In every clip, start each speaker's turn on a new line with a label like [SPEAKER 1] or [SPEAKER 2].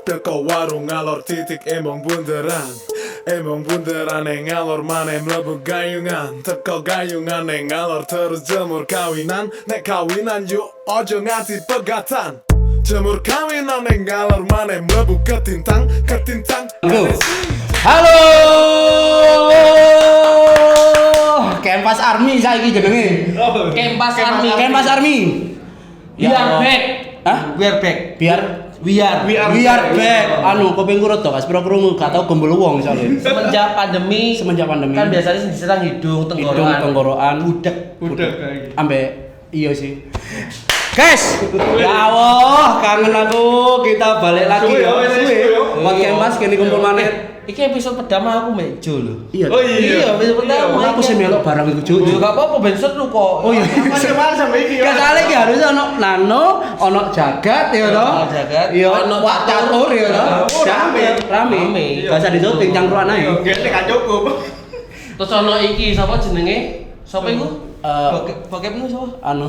[SPEAKER 1] teko warung ngalor titik emong bunderan ngalor maneh mlebu gayungan teko gayungan ngalor terus jemur kawinan nek kawinan yuk ojo nganti pegatan jemur kawinan ngalor maneh mlebu ketintang
[SPEAKER 2] Halo. Kempas Army saiki jenenge. Kempas Army.
[SPEAKER 3] Biar back.
[SPEAKER 2] Hah? Biar back. Anu kupingku rada Mas, pira krungu gak tau gombol wong soalnya.
[SPEAKER 3] Semenjak pandemi
[SPEAKER 2] Kan
[SPEAKER 3] biasanya diserang hidung,
[SPEAKER 2] tenggorokan,
[SPEAKER 3] budek
[SPEAKER 2] ambek iya sih. Guys, ya Allah, kangen aku. Kita balik lagi ya. Buat Kempas kene kumpul maneh.
[SPEAKER 3] Iki episode pertama aku mejo lho.
[SPEAKER 2] Iya.
[SPEAKER 3] Iya, episode pertama.
[SPEAKER 2] Aku sih melok barang iku Cuk.
[SPEAKER 3] Yo gak apa-apa ben seru kok.
[SPEAKER 2] Oh iya.
[SPEAKER 4] Mas sampe iki ya.
[SPEAKER 2] Kasale iki harus ono nano, ono jagat ya to.
[SPEAKER 3] Ono jagat,
[SPEAKER 2] Iya,
[SPEAKER 3] ono
[SPEAKER 2] wak catur ya to. Rame.
[SPEAKER 3] Rame.
[SPEAKER 2] Gak usah disuting cangkruan ae.
[SPEAKER 4] Gede kan cukup.
[SPEAKER 3] Terus ono iki sapa jenenge? Sapa iku? Bokep lu sapa?
[SPEAKER 2] Anu.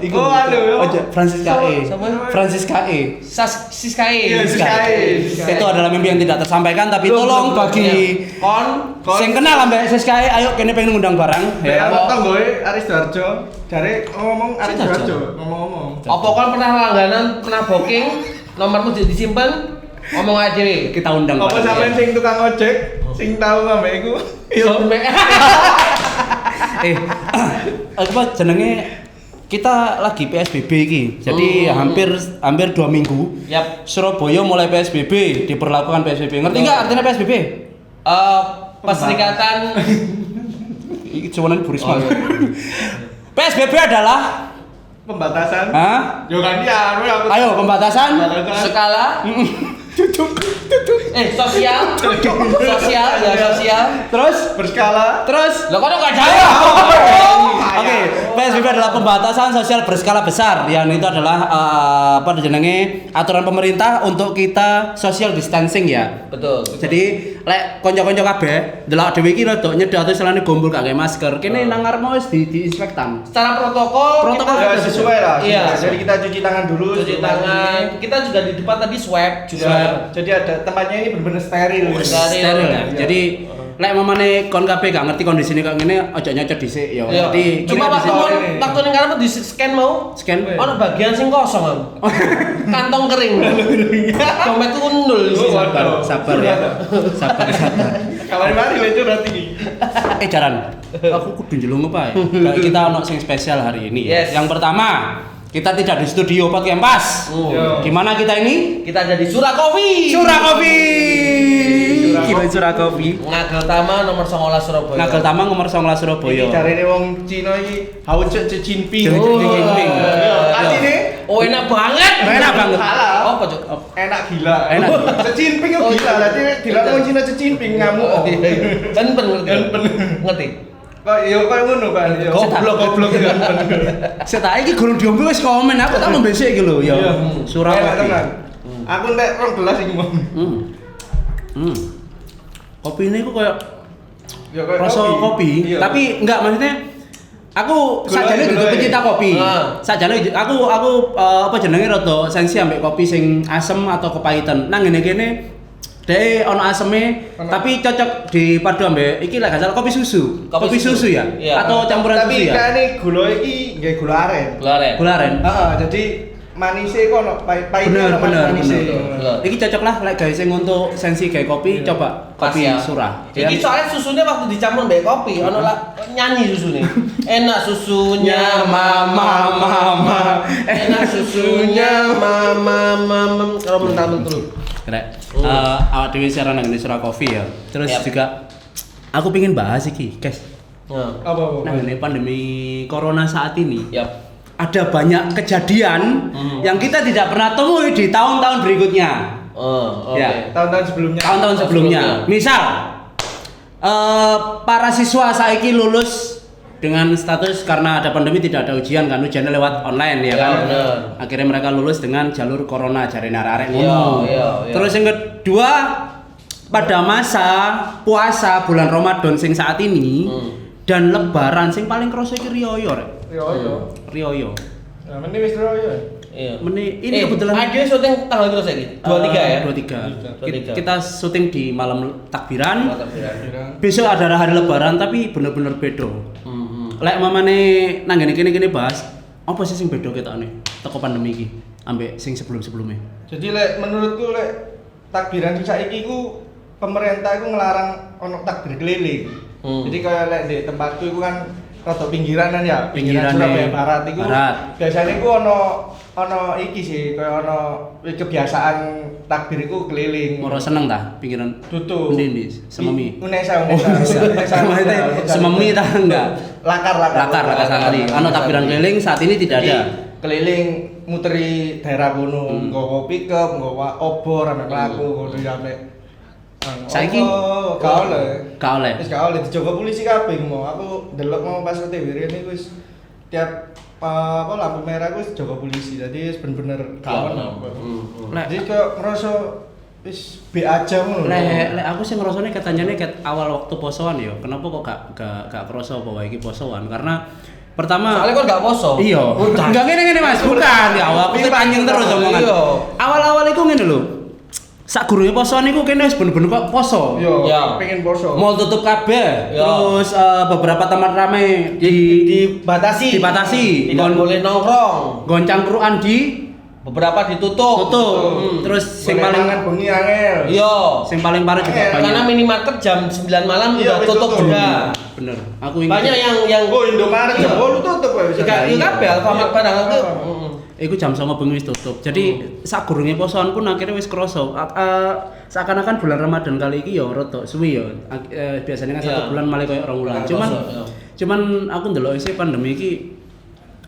[SPEAKER 2] Iku.
[SPEAKER 4] Oh, anu.
[SPEAKER 2] Ojo Francisca E.
[SPEAKER 3] Siapa?
[SPEAKER 2] Francisca E.
[SPEAKER 3] Siskae.
[SPEAKER 4] Iya, Siskae.
[SPEAKER 2] Itu adalah mimpi yang tidak tersampaikan tapi tolong bagi
[SPEAKER 3] Kon
[SPEAKER 2] sing kenal ambek Siskae ayo kene pengen ngundang barang
[SPEAKER 4] Ya
[SPEAKER 2] ya.
[SPEAKER 4] tonggoe Aris Darjo. Jare ngomong Aris Darjo, ngomong-ngomong.
[SPEAKER 3] apa kon pernah langganan, pernah booking, nomormu disimpen, ngomong aja dhewe.
[SPEAKER 2] Kita undang
[SPEAKER 4] Apa
[SPEAKER 2] bareng,
[SPEAKER 4] sampean
[SPEAKER 2] ya.
[SPEAKER 4] sing tukang ojek sing tau ngambek iku?
[SPEAKER 3] Sampai
[SPEAKER 2] Apa jenenge kita lagi PSBB iki. Jadi hampir 2 minggu.
[SPEAKER 3] Yap.
[SPEAKER 2] Surabaya mulai PSBB, diperlakukan PSBB. Ngerti enggak artinya PSBB?
[SPEAKER 3] Perserikatan
[SPEAKER 2] Iki cuman Bu Risma.
[SPEAKER 3] Oh, iya.
[SPEAKER 2] PSBB adalah
[SPEAKER 4] Pembatasan.
[SPEAKER 2] hah?
[SPEAKER 4] Yo kan dia aku.
[SPEAKER 2] Ayo pembatasan.
[SPEAKER 3] skala sosial
[SPEAKER 2] Terus
[SPEAKER 4] Berskala.
[SPEAKER 2] lo kok enggak jawab? Oke, PSBB adalah pembatasan sosial berskala besar. Yang itu adalah apa jenenge aturan pemerintah untuk kita social distancing ya.
[SPEAKER 3] betul.
[SPEAKER 2] Jadi lek kanca-kanca kabeh delok dhewe iki rada nyedot selane gombol gak gawe masker. Kene nang ngarepmu wis diinspektan.
[SPEAKER 3] Secara protokol
[SPEAKER 4] Ya sesuai lah.
[SPEAKER 3] Iya.
[SPEAKER 4] Jadi kita cuci tangan dulu.
[SPEAKER 3] cuci tangan, kita juga di depan tadi swab juga.
[SPEAKER 2] Swab.
[SPEAKER 4] Jadi ada tempatnya ini benar-benar steril.
[SPEAKER 2] Steril ya.
[SPEAKER 4] Iya.
[SPEAKER 2] Jadi lek mamane kon kabeh gak ngerti kondisine kok ngene aja nyocot dhisik ya.
[SPEAKER 3] Iya.
[SPEAKER 2] Jadi
[SPEAKER 3] Cuma
[SPEAKER 2] kira dhisik.
[SPEAKER 3] waktu ning karepmu di scan mau
[SPEAKER 2] Scan.
[SPEAKER 3] ono bagian sing kosong aku. Kantong kering. Dompetku nol di sini.
[SPEAKER 2] Sabar ya. Sabar.
[SPEAKER 4] Kawan mari lucu berarti.
[SPEAKER 2] Jaran. Aku kudu njelung apa ya? Kayak kita ono sing spesial hari ini.
[SPEAKER 3] Yes.
[SPEAKER 2] Yang pertama, kita tidak di studio Pak Kempas. Di mana kita ini?
[SPEAKER 3] Kita ada di Surakopi.
[SPEAKER 2] Surakopi. Gila Surakopi.
[SPEAKER 3] Ngagel Tama nomor 19 Surabaya.
[SPEAKER 2] Nagel Tamang nomor 19 Surabaya.
[SPEAKER 4] Iki jarene wong Cina iki hau cek Jinping.
[SPEAKER 2] Jinping.
[SPEAKER 4] Artine
[SPEAKER 3] Oh enak banget.
[SPEAKER 2] Enak banget.
[SPEAKER 4] halal.
[SPEAKER 3] Apa cok?
[SPEAKER 4] Enak gila.
[SPEAKER 2] Enak.
[SPEAKER 4] Jinping yo gila. Berarti dilakoni wong Cina Jinping ngamuk.
[SPEAKER 3] Kan ngerti. Ngerti.
[SPEAKER 4] Kok yo koyo ngono kan. Yo goblok kan.
[SPEAKER 2] Setak iki gurung diombe wis komen aku tak membesek iki lho ya.
[SPEAKER 4] Enak
[SPEAKER 2] Surakopi.
[SPEAKER 4] tenan. Aku entek 2 gelas iki mau.
[SPEAKER 2] Kopi ini kok kayak
[SPEAKER 4] Ya koyo
[SPEAKER 2] rasa kopi,
[SPEAKER 4] Iya.
[SPEAKER 2] tapi enggak maksudnya aku
[SPEAKER 4] Gulai,
[SPEAKER 2] sajane juga
[SPEAKER 4] gulai.
[SPEAKER 2] pecinta kopi.
[SPEAKER 3] Ah.
[SPEAKER 2] Sajane aku apa jenenge rada sensi ambek kopi sing asem atau kepahitan. Nang ngene kene dhek ono aseme tapi cocok dipadu ambek iki lek gak salah kopi susu.
[SPEAKER 3] Kopi
[SPEAKER 2] Kopi susu ya?
[SPEAKER 3] Iya.
[SPEAKER 2] Atau campuran susu
[SPEAKER 4] Tapi
[SPEAKER 2] ya?
[SPEAKER 4] kayaknya gula iki nggih gula aren.
[SPEAKER 3] Laren.
[SPEAKER 2] Gula aren.
[SPEAKER 4] Heeh, jadi manisnya kok ono pahitnya
[SPEAKER 2] Bener.
[SPEAKER 3] Bener.
[SPEAKER 2] Iki cocok lah lek gawe sing untuk sensi gawe kopi, coba kopi
[SPEAKER 3] Pas ya.
[SPEAKER 2] surah.
[SPEAKER 3] Iki soalnya susunya waktu dicampur mbek kopi, ono lah nyanyi susunya. Enak susunya mama. Enak susunya mama. Kalau mental-mental.
[SPEAKER 2] Rek, awak dhewe siaran nang Surakopi ya. Terus
[SPEAKER 3] Yap.
[SPEAKER 2] juga aku pengen bahas iki, guys.
[SPEAKER 3] Nah,
[SPEAKER 4] Apa?
[SPEAKER 2] Nah, ini pandemi corona saat ini.
[SPEAKER 3] yap.
[SPEAKER 2] Ada banyak kejadian yang kita tidak pernah temui di tahun-tahun berikutnya.
[SPEAKER 3] Oke.
[SPEAKER 2] Ya.
[SPEAKER 4] Tahun-tahun sebelumnya.
[SPEAKER 2] Tahun-tahun sebelumnya.
[SPEAKER 3] Sebelumnya.
[SPEAKER 2] Misal para siswa saiki lulus dengan status karena ada pandemi tidak ada ujian kan, ujiannya lewat online ya
[SPEAKER 3] Ya,
[SPEAKER 2] kan.
[SPEAKER 3] bener.
[SPEAKER 2] Akhirnya mereka lulus dengan jalur corona jarene arek-arek
[SPEAKER 3] Iya,
[SPEAKER 2] ngono.
[SPEAKER 3] iya.
[SPEAKER 2] Terus yang kedua pada masa puasa bulan Ramadan sing saat ini dan lebaran sing paling kroso iki riyo rek.
[SPEAKER 4] Yo.
[SPEAKER 2] Riyo.
[SPEAKER 4] Nah, mending wis royo.
[SPEAKER 3] Iya.
[SPEAKER 2] Ini kebetulan
[SPEAKER 3] Ade syuting tanggal berapa saiki? 23 ya?
[SPEAKER 2] 23. Kita syuting di malam takbiran.
[SPEAKER 3] Takbiran.
[SPEAKER 2] Besok ada hari lebaran tapi bener-bener bedo. Lek mamane nang kene bahas apa sih sing beda ketokne teko pandemi iki ambek sing sebelum-sebelumnya.
[SPEAKER 4] Jadi lek menurutku lek takbiran saiki ku pemerintah iku ngelarang ono takbir keliling. Jadi kayak lek di tempatku iku kan rada pinggiran kan ya, pinggiran Surabaya Barat iku. Biasanya iku ono iki sih, kayak ono kebiasaan takbir iku keliling.
[SPEAKER 2] Moro seneng ta pinggiran
[SPEAKER 4] Tutu.
[SPEAKER 2] Ndi Sememi.
[SPEAKER 4] Unesa.
[SPEAKER 2] Sememi ta enggak?
[SPEAKER 4] Lakar
[SPEAKER 2] santri. Ono takbiran keliling saat ini tidak ada.
[SPEAKER 4] Keliling muteri daerah kono, nggawa pickup, nggawa obor anak laku ngono ya nek.
[SPEAKER 2] Saiki
[SPEAKER 4] gak oleh.
[SPEAKER 2] Wis
[SPEAKER 4] Gak oleh dijogo polisi kabeh mau. Aku ndelok mau pas OTW rene wis tiap lampu merah wis dijogo polisi. Jadi wis bener-bener gak ono. Jadi kok ngerasa wis be aja ngono.
[SPEAKER 2] Lek aku sih ngerasane katanyane ket awal waktu posoan ya. Kenapa kok gak kerasa bahwa iki posoan? Karena pertama
[SPEAKER 3] soalnya kok gak poso.
[SPEAKER 2] Iya. Enggak ngene Mas, bukan. Ya aku sih panjang terus omongan. Awal-awal iku ngene lho. Sak gurune posoan iku kene wis bener-bener kok poso.
[SPEAKER 4] Iya, pengen poso.
[SPEAKER 2] Mall tutup kabeh. Terus beberapa tempat ramai
[SPEAKER 3] dibatasi. Tidak boleh nongkrong.
[SPEAKER 2] Goncang keruan di
[SPEAKER 3] beberapa ditutup.
[SPEAKER 2] Terus sing paling
[SPEAKER 4] bengi angel.
[SPEAKER 3] Iya.
[SPEAKER 2] Sing paling parah juga banyak.
[SPEAKER 3] Karena minimarket jam 9 malam udah tutup juga.
[SPEAKER 2] Bener. Aku ingat.
[SPEAKER 3] Banyak yang
[SPEAKER 4] Indomaret jam 8 tutup ya bisa.
[SPEAKER 3] Iya kabeh Alfamart barang itu.
[SPEAKER 2] Iku jam 09.00 bengi wis tutup. Jadi sak gurunge posoan pun akhirnya wis kroso. Seakan-akan bulan Ramadan kali iki ya rada suwi ya. Biasanya kan 1 bulan malah koyo 2 bulan. Cuman aku ndelok sih pandemi iki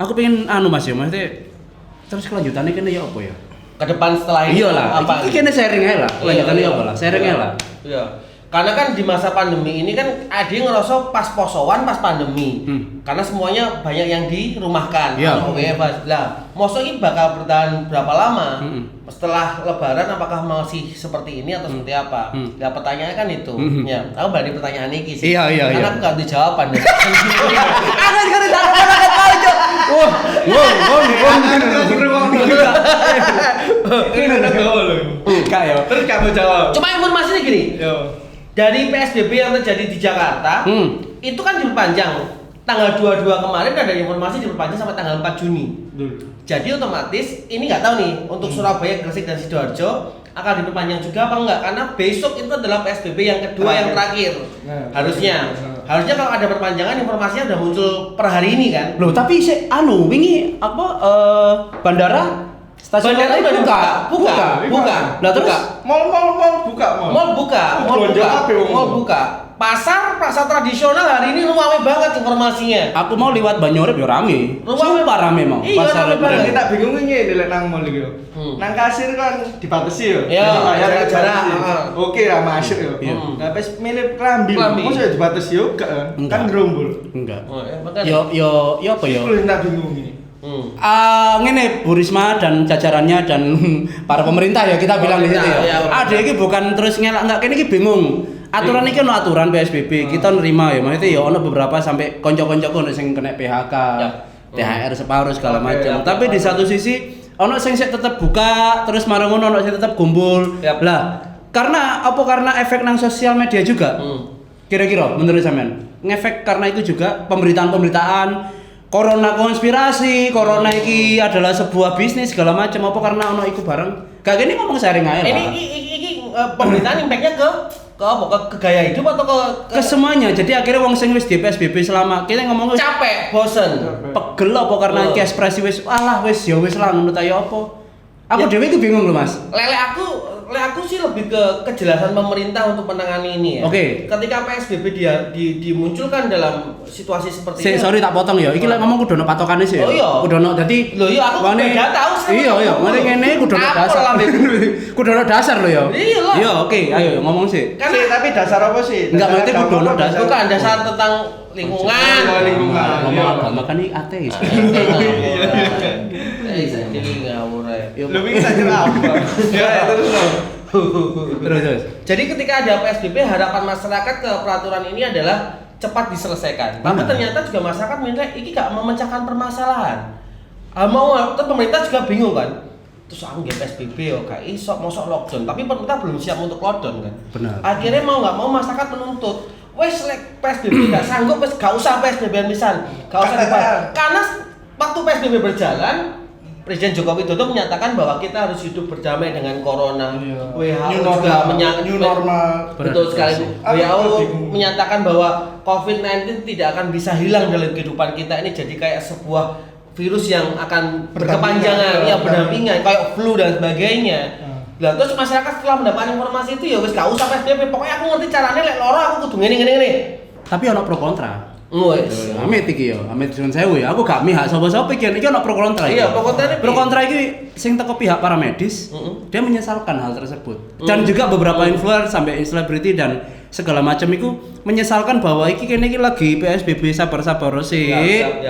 [SPEAKER 2] aku pengen Mas ya, maksudnya terus kelanjutannya kene ya apa ya?
[SPEAKER 3] Ke depan setelah ini
[SPEAKER 2] Iyalah, iki kene sharing ae lah. Kelanjutannya apa lah? Sharing ae lah.
[SPEAKER 3] Iya. Karena kan di masa pandemi ini kan ada yang ngerasa pas posoan pas pandemi. Karena semuanya banyak yang dirumahkan.
[SPEAKER 2] Iya.
[SPEAKER 3] Lah, mosok ini bakal bertahan berapa lama? Setelah lebaran apakah masih seperti ini atau seperti apa? Nah, pertanyaannya kan itu. Ya, aku berani pertanyaan ini sih.
[SPEAKER 2] Iya.
[SPEAKER 3] Karena aku gak ada jawaban.
[SPEAKER 2] Aku sekarang tak tahu, Cok. Wah.
[SPEAKER 4] Ini udah gaul loh.
[SPEAKER 2] Enggak ya.
[SPEAKER 4] Terus kamu jawab.
[SPEAKER 3] Cuma informasinya gini.
[SPEAKER 4] Yo.
[SPEAKER 3] Dari PSBB yang terjadi di Jakarta, itu kan diperpanjang. Tanggal 22 kemarin ada informasi diperpanjang sampai tanggal 4 Juni. Jadi otomatis ini nggak tahu nih untuk Surabaya, Gresik dan Sidoarjo akan diperpanjang juga apa enggak? Karena besok itu adalah PSBB yang kedua yang terakhir. Harusnya kalau ada perpanjangan informasinya udah muncul per hari ini kan?
[SPEAKER 2] Loh, tapi wingi bandara stasiun
[SPEAKER 3] Bandara udah buka.
[SPEAKER 2] Lah terus
[SPEAKER 4] Mall buka.
[SPEAKER 3] Mall buka. Pasar tradisional hari ini rame banget informasinya.
[SPEAKER 2] aku mau liwat Banyorep ya rame.
[SPEAKER 3] Rame.
[SPEAKER 2] Sumpah rame emang.
[SPEAKER 3] Iya, rame banget.
[SPEAKER 4] Kita bingung ini lek nang mall iki. Nang kasir kan dibatasi ya.
[SPEAKER 3] Iya,
[SPEAKER 4] bayar
[SPEAKER 3] jarak.
[SPEAKER 4] Oke lah masuk ya.
[SPEAKER 2] Iya.
[SPEAKER 4] Nah, pas milih klambi. Mosok dibatasi yo gak kan gerombol.
[SPEAKER 2] Enggak.
[SPEAKER 3] Oh, ya, makanya.
[SPEAKER 2] Yo apa ya?
[SPEAKER 4] Aku tak bingung ini.
[SPEAKER 2] Ngene Bu Risma dan jajarannya dan para pemerintah ya kita bilang di situ ya.
[SPEAKER 3] Iya,
[SPEAKER 2] Ada iki bukan terus ngelak enggak kene iki bingung. Aturan iki ono aturan PSBB, kita nerima ya. Maksudnya ya ono beberapa sampai konco-koncoku sing kena PHK, THR separuh segala macam. Tapi di satu sisi ono sing tetep buka, terus marang ono sing tetep gumpul. Lah, karena efek nang sosial media juga. Kira-kira menurut sampean, ngefek karena itu juga pemberitaan corona konspirasi, corona iki adalah sebuah bisnis segala macam apa karena ono iku bareng. Gak gini ngomong sharing aja lah.
[SPEAKER 3] Ini pemberitaan impactnya ke gaya hidup atau
[SPEAKER 2] ke semuanya. Jadi akhirnya wong sing wis di PSBB selama kita ngomong wis
[SPEAKER 3] capek, bosen,
[SPEAKER 2] pegel apa karena iki ekspresi wis wis ya wis lah ngono ta ya apa. Aku dhewe iki bingung lho Mas.
[SPEAKER 3] Lek aku sih lebih ke kejelasan pemerintah untuk menangani ini ya.
[SPEAKER 2] Oke.
[SPEAKER 3] Ketika PSBB dimunculkan dalam situasi seperti ini.
[SPEAKER 2] Sorry tak potong ya. Iki lek ngomong kudu ono patokane sih ya.
[SPEAKER 3] Oh iya.
[SPEAKER 2] Kudu ono dadi
[SPEAKER 3] lho iya aku udah tahu sih.
[SPEAKER 2] Iya, ngene ngene kudu ono dasar. Kudu ono dasar lho ya.
[SPEAKER 3] Iya lah.
[SPEAKER 2] Iya, oke, ayo ngomong sih.
[SPEAKER 4] Karena tapi dasar apa sih?
[SPEAKER 2] Enggak berarti kudu ono dasar.
[SPEAKER 3] Bukan dasar tentang lingkungan.
[SPEAKER 2] Ngomong agama kan iki ateis.
[SPEAKER 3] Jadi ngawur ya.
[SPEAKER 4] Lebih tak jelas apa. Ya terus.
[SPEAKER 2] Terus.
[SPEAKER 3] Jadi ketika ada PSBB, harapan masyarakat ke peraturan ini adalah cepat diselesaikan. Tapi ternyata juga masyarakat menilai ini gak memecahkan permasalahan. Mau terus pemerintah juga bingung kan. Terus aku nggak PSBB yo, gak iso mosok lockdown, tapi pemerintah belum siap untuk lockdown kan.
[SPEAKER 2] Benar.
[SPEAKER 3] Akhirnya mau nggak mau masyarakat menuntut, wes PSBB nggak sanggup, wes gak usah PSBB misal, gak usah dibahas. Karena waktu PSBB berjalan, Presiden Joko Widodo menyatakan bahwa kita harus hidup berdamai dengan corona. WHO juga
[SPEAKER 4] new normal.
[SPEAKER 3] Betul sekali. WHO menyatakan bahwa COVID-19 tidak akan bisa hilang dalam kehidupan kita ini, jadi kayak sebuah virus yang akan berkepanjangan, ya berdampingan, kayak flu dan sebagainya. Lah terus masyarakat setelah mendapatkan informasi itu ya wis gak usah PSBB, pokoknya aku ngerti caranya lek loro aku kudu ngene.
[SPEAKER 2] Tapi ono pro kontra.
[SPEAKER 3] Wes.
[SPEAKER 2] Amit iki yo, amit dengan sewu ya. Aku gak mihak sapa-sapa iki ono pro kontra.
[SPEAKER 3] Iya, pro kontra ini.
[SPEAKER 2] Pro kontra iki sing teko pihak para medis, dia menyesalkan hal tersebut. Dan juga beberapa influencer sampai selebriti dan segala macam itu menyesalkan bahwa iki kene iki lagi PSBB sabar-sabar sih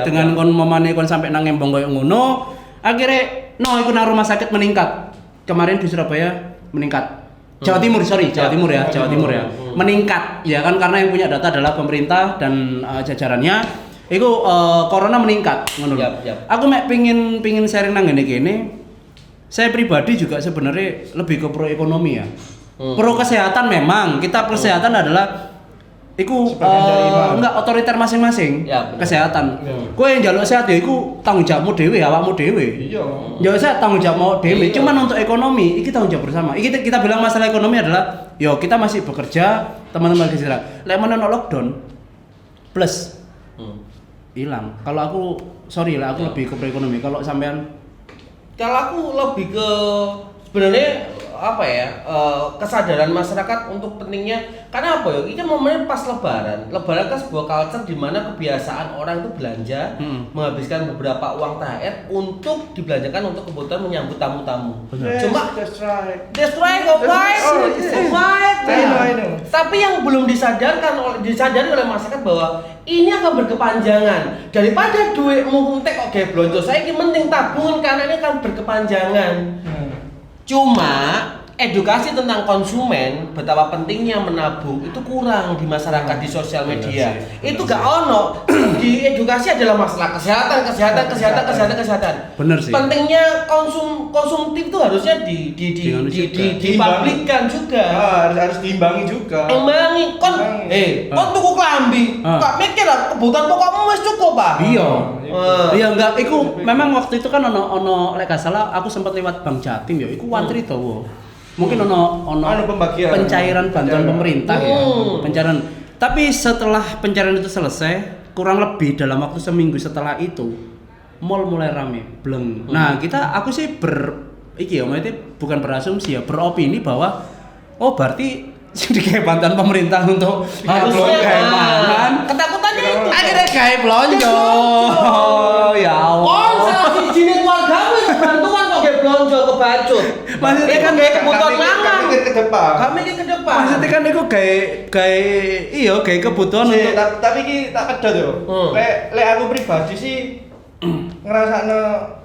[SPEAKER 2] dengan kon memane kon sampai nang embong koyo ngono. Akhirnya iku nang rumah sakit meningkat. Kemarin di Surabaya meningkat. Jawa Timur ya. Meningkat ya kan karena yang punya data adalah pemerintah dan jajarannya. Iku corona meningkat ngono lho. Aku mek pingin sharing nang ngene kene. Saya pribadi juga sebenarnya lebih ke pro ekonomi ya. Pro kesehatan memang, kita kesehatan adalah iku enggak otoriter masing-masing.
[SPEAKER 3] Ya,
[SPEAKER 2] kesehatan. Kowe yang njaluk sehat ya iku tanggung jawabmu dhewe, awakmu dhewe.
[SPEAKER 4] Iya.
[SPEAKER 2] Ya saya tanggung jawabmu dhewe. Cuman untuk ekonomi iki tanggung jawab bersama. Iki kita bilang masalah ekonomi adalah yo kita masih bekerja, teman-teman istirahat. Lek men lockdown plus hilang. Kalau aku sorry lah aku lebih ke pro ekonomi. Kalau sampean
[SPEAKER 3] Kalau aku lebih ke sebenarnya apa ya kesadaran masyarakat untuk pentingnya karena apa ya ini kan momennya pas lebaran kan sebuah culture di mana kebiasaan orang itu belanja menghabiskan beberapa uang THR untuk dibelanjakan untuk kebutuhan menyambut tamu-tamu. Cuma that's right tapi yang belum disadari oleh masyarakat bahwa ini akan berkepanjangan daripada duitmu entek kok gawe blonjo saya ini mending tabungan karena ini akan berkepanjangan. Cuma edukasi tentang konsumen betapa pentingnya menabung itu kurang di masyarakat di sosial media. Itu gak ono. Di edukasi adalah masalah kesehatan.
[SPEAKER 2] Bener sih.
[SPEAKER 3] Pentingnya konsumtif itu harusnya dipublikkan juga.
[SPEAKER 4] Harus diimbangi juga.
[SPEAKER 3] Imbangi kon tuku klambi. Kok mikir lah kebutuhan pokokmu wis cukup, Pak.
[SPEAKER 2] Iya. Iya enggak, iku memang waktu itu kan ono lek gak salah aku sempat lewat Bank Jatim ya, iku wantri to. Mungkin ono
[SPEAKER 4] pembagian
[SPEAKER 2] pencairan bantuan pemerintah ya. Pencairan. Tapi setelah pencairan itu selesai, kurang lebih dalam waktu seminggu setelah itu mall mulai rame, bleng. Nah, aku sih maksudnya bukan berasumsi ya, beropini bahwa berarti dikasih bantuan pemerintah untuk
[SPEAKER 3] harusnya
[SPEAKER 2] kan
[SPEAKER 3] ketakutannya itu
[SPEAKER 2] akhirnya kayak belonjo ya Allah
[SPEAKER 3] salah siji keluargamu bantuan kok kayak belonjo ke Bacut
[SPEAKER 2] maksudnya kan
[SPEAKER 3] kayak kebutuhan mangan
[SPEAKER 4] mikir ke depan
[SPEAKER 2] maksudnya kan itu kayak kebutuhan untuk
[SPEAKER 4] tapi ini tak pedot yo lek aku pribadi sih ngrasakno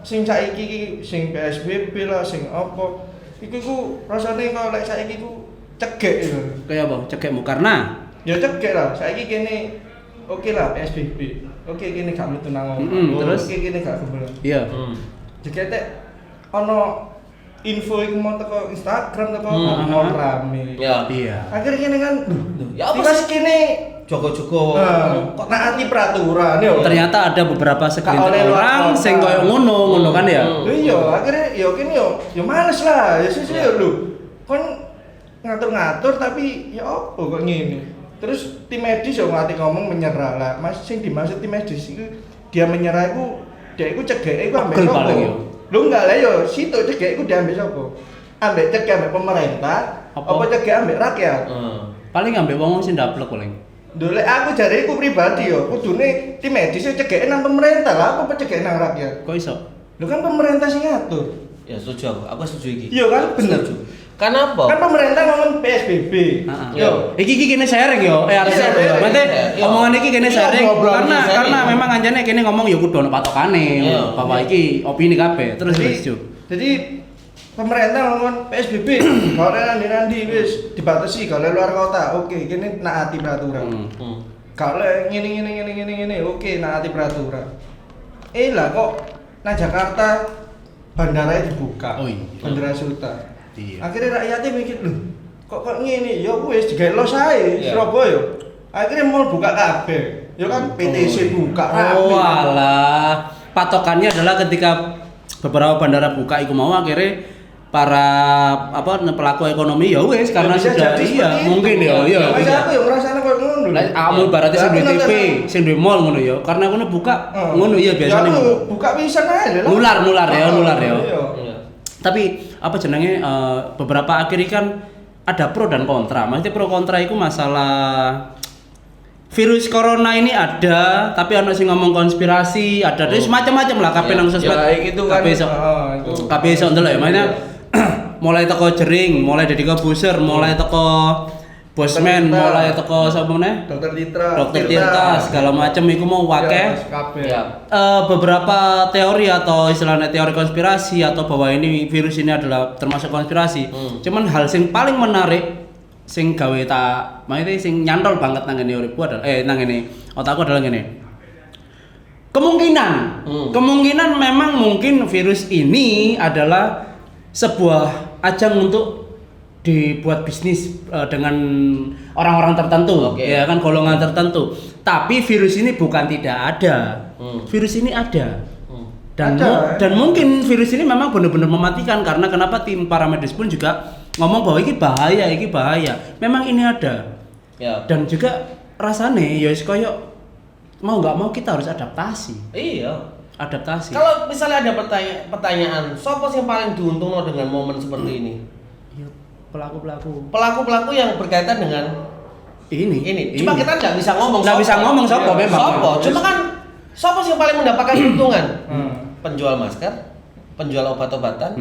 [SPEAKER 4] sing saiki sing PSBB lah sing apa iku rasane kok lek saiki ku cegek itu.
[SPEAKER 2] Kayak apa? Cegekmu karena?
[SPEAKER 4] Ya cegek lah. Saiki kene oke lah PSBB. Oke kene gak metu nang
[SPEAKER 2] terus
[SPEAKER 4] oke kene gak kumpul.
[SPEAKER 2] Iya.
[SPEAKER 4] Jekete ono info iku mau teko Instagram teko rame.
[SPEAKER 2] Iya.
[SPEAKER 4] Akhirnya kene kan
[SPEAKER 3] ya apa
[SPEAKER 4] sih kene
[SPEAKER 3] Joko-joko
[SPEAKER 4] kok naati peraturan yo.
[SPEAKER 2] Ternyata ada beberapa segelintir orang sing koyo ngono kan ya.
[SPEAKER 4] Iya, akhirnya yo kene yo males lah. Ya sih lho. Kon ngatur-ngatur tapi ya apa kok ngene. Terus tim medis yo ngati ngomong menyerah lah. Mas sing dimaksud tim medis itu dia menyerah iku dia iku cegeke iku ambek sapa? Lho enggak lah yo situ cegeke iku diambil sapa? Ambek cegek ambek pemerintah apa cegek ambek rakyat?
[SPEAKER 2] Paling ambek wong sing ndaplek paling.
[SPEAKER 4] Lho lek aku jare iku pribadi yo kudune tim medis cegeke nang pemerintah lah apa cegeke nang rakyat?
[SPEAKER 2] Kok iso?
[SPEAKER 4] Lho kan pemerintah sing ngatur.
[SPEAKER 3] Ya setuju aku setuju iki.
[SPEAKER 4] Iya kan bener.
[SPEAKER 3] Kenapa?
[SPEAKER 4] Kan pemerintah ngomong PSBB.
[SPEAKER 2] Yo, iki kene sharing yo. Harus sharing. Berarti omongan iki kene sharing karena memang anjane kene ngomong ya kudu ono patokane. Bapak iki opini kabeh. Terus
[SPEAKER 4] Jadi pemerintah ngomong PSBB, kalau nanti wis dibatasi kalau luar kota. Oke, kene naati peraturan. Kalau ngene oke naati peraturan. Lah kok nah Jakarta bandaranya dibuka.
[SPEAKER 2] Oh iya.
[SPEAKER 4] Bandara Sultan.
[SPEAKER 2] Iya.
[SPEAKER 4] Akhirnya rakyatnya mikir, loh, kok ngene? Ya wis digawe los ae
[SPEAKER 3] Iya.
[SPEAKER 4] Surabaya. Akhirnya mall buka kabeh. Ya kan PTC buka rapi.
[SPEAKER 2] Oh alah, patokannya adalah ketika beberapa bandara buka iku mau akhirnya para pelaku ekonomi ya wes karena
[SPEAKER 4] bisa
[SPEAKER 2] sudah
[SPEAKER 4] jadi
[SPEAKER 2] iya
[SPEAKER 4] seperti itu.
[SPEAKER 2] mungkin ya iya.
[SPEAKER 4] Mas aku yang ngrasane koyo ngono.
[SPEAKER 2] Lah kamu ibaratnya sing duwe TV, sing duwe mall ngono ya. Karena ngono buka ngono ya biasanya
[SPEAKER 4] Ya,
[SPEAKER 2] ngono.
[SPEAKER 4] buka pisan ae lho.
[SPEAKER 2] Nular ya.
[SPEAKER 3] Iya.
[SPEAKER 2] Tapi apa jenenge beberapa akhirnya kan ada pro dan kontra. Maksudnya pro kontra itu masalah virus corona ini ada, tapi ana sing ngomong konspirasi, ada terus macam-macam lah kabeh nang sosmed.
[SPEAKER 4] Ya itu kan.
[SPEAKER 2] Kabeh iso. Kabeh iso ndelok ya. Makanya mulai teko jering, mulai dari Buzzer, mulai teko Bosman,
[SPEAKER 4] Tirta.
[SPEAKER 2] mulai teko sapa meneh?
[SPEAKER 4] Dokter Tirta.
[SPEAKER 2] Dokter Tirta segala macam iku mau wakeh.
[SPEAKER 4] Kabeh.
[SPEAKER 3] Iya.
[SPEAKER 2] Beberapa teori atau istilahnya teori konspirasi atau bahwa ini virus ini adalah termasuk konspirasi. Cuman hal yang paling menarik sing gawe tak maksudnya sing nyantol banget nang ngene uripku adalah nang ngene otakku adalah ngene. Kemungkinan memang mungkin virus ini adalah sebuah ajang untuk dibuat bisnis dengan orang-orang tertentu,
[SPEAKER 3] Oke.
[SPEAKER 2] ya kan golongan tertentu. Tapi virus ini bukan tidak ada. Virus ini ada. Dan mungkin virus ini memang benar-benar mematikan karena kenapa tim paramedis pun juga ngomong bahwa ini bahaya. Memang ini ada.
[SPEAKER 3] Ya.
[SPEAKER 2] Dan juga rasane ya wis koyo mau nggak mau kita harus adaptasi.
[SPEAKER 3] Iya.
[SPEAKER 2] Adaptasi.
[SPEAKER 3] Kalau misalnya ada pertanyaan, siapa sih yang paling diuntungkan dengan momen seperti ini?
[SPEAKER 2] Ya, pelaku-pelaku
[SPEAKER 3] Pelaku-pelaku yang berkaitan dengan
[SPEAKER 2] ini.
[SPEAKER 3] Cuma kita nggak bisa ngomong.
[SPEAKER 2] Nggak bisa ngomong siapa
[SPEAKER 4] Iya,
[SPEAKER 2] memang.
[SPEAKER 3] Sopo. Cuma kan siapa sih yang paling mendapatkan keuntungan? Penjual masker, penjual obat-obatan.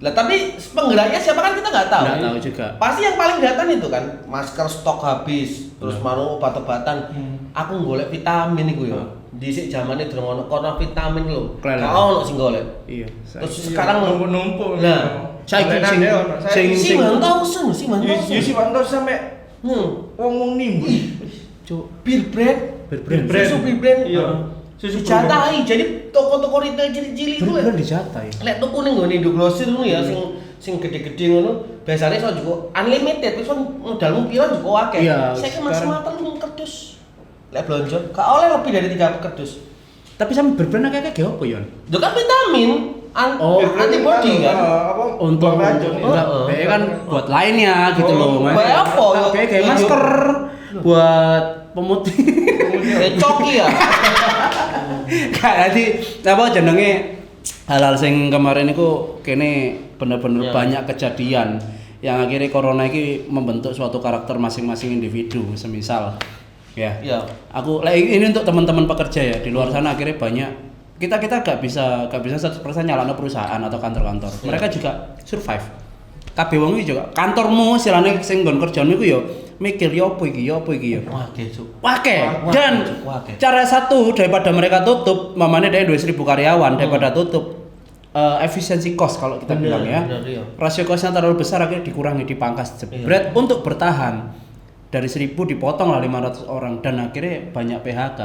[SPEAKER 3] Lah tapi penggeraknya siapa kan kita nggak tahu.
[SPEAKER 2] Nggak tahu juga.
[SPEAKER 3] Pasti yang paling kelihatan itu kan masker stok habis, terus mau obat-obatan. Aku golek vitamin iku ya. Dhisik zamane durung ono kono vitamin lho.
[SPEAKER 2] Kelelek.
[SPEAKER 3] Gak ono sing golek.
[SPEAKER 2] Iya.
[SPEAKER 3] Terus sekarang
[SPEAKER 4] numpuk-numpuk.
[SPEAKER 2] Nah, saiki
[SPEAKER 3] sing Wantosen, sing Wantosen.
[SPEAKER 4] si Wantos sampe wong nimbun.
[SPEAKER 2] Cuk,
[SPEAKER 3] Bir brand. Susu bir brand.
[SPEAKER 4] Iya. Susu
[SPEAKER 3] Dijatai. Jadi toko-toko retail cilik-cilik itu
[SPEAKER 2] bener dijatai.
[SPEAKER 3] lek tuku ning nggone Indogrosir ngono ya sing gede-gede ngono biasanya iso juga unlimited terus kan modalmu piro juga akeh.
[SPEAKER 2] Iya,
[SPEAKER 3] Saiki
[SPEAKER 2] sekarang-
[SPEAKER 3] mas telung kerdus. Lek blonjo gak oleh lebih dari 3 kerdus.
[SPEAKER 2] Tapi sampe berbenah kayak ge opo yon?
[SPEAKER 3] Itu kan vitamin antibody kan.
[SPEAKER 2] Untuk
[SPEAKER 4] racun.
[SPEAKER 2] enggak, kayak kan buat lainnya gitu loh.
[SPEAKER 3] Buat apa?
[SPEAKER 2] Kayak masker buat pemutih.
[SPEAKER 3] Coki ya.
[SPEAKER 2] Kayak jadi apa jenenge hal-hal sing kemarin itu kene bener-bener
[SPEAKER 3] Ya.
[SPEAKER 2] banyak kejadian yang akhirnya corona ini membentuk suatu karakter masing-masing individu semisal ya.
[SPEAKER 3] Iya.
[SPEAKER 2] Aku ini untuk teman-teman pekerja ya di luar sana akhirnya banyak kita gak bisa 100% nyalano perusahaan atau kantor-kantor. Mereka juga survive. Kabeh wong iki juga kantormu silane sing nggon kerjamu iku ya mikir ya apa iki ya.
[SPEAKER 3] Wah, Cuk.
[SPEAKER 2] Wake dan
[SPEAKER 3] Wake.
[SPEAKER 2] cara satu daripada mereka tutup, mamane dia 2.000 karyawan daripada tutup efisiensi cost kalau kita
[SPEAKER 3] Bener,
[SPEAKER 2] bilang ya.
[SPEAKER 3] bener, iya.
[SPEAKER 2] Rasio costnya terlalu besar akhirnya dikurangi dipangkas jebret untuk bertahan. Dari 1.000 dipotong lah 500 orang dan akhirnya banyak PHK.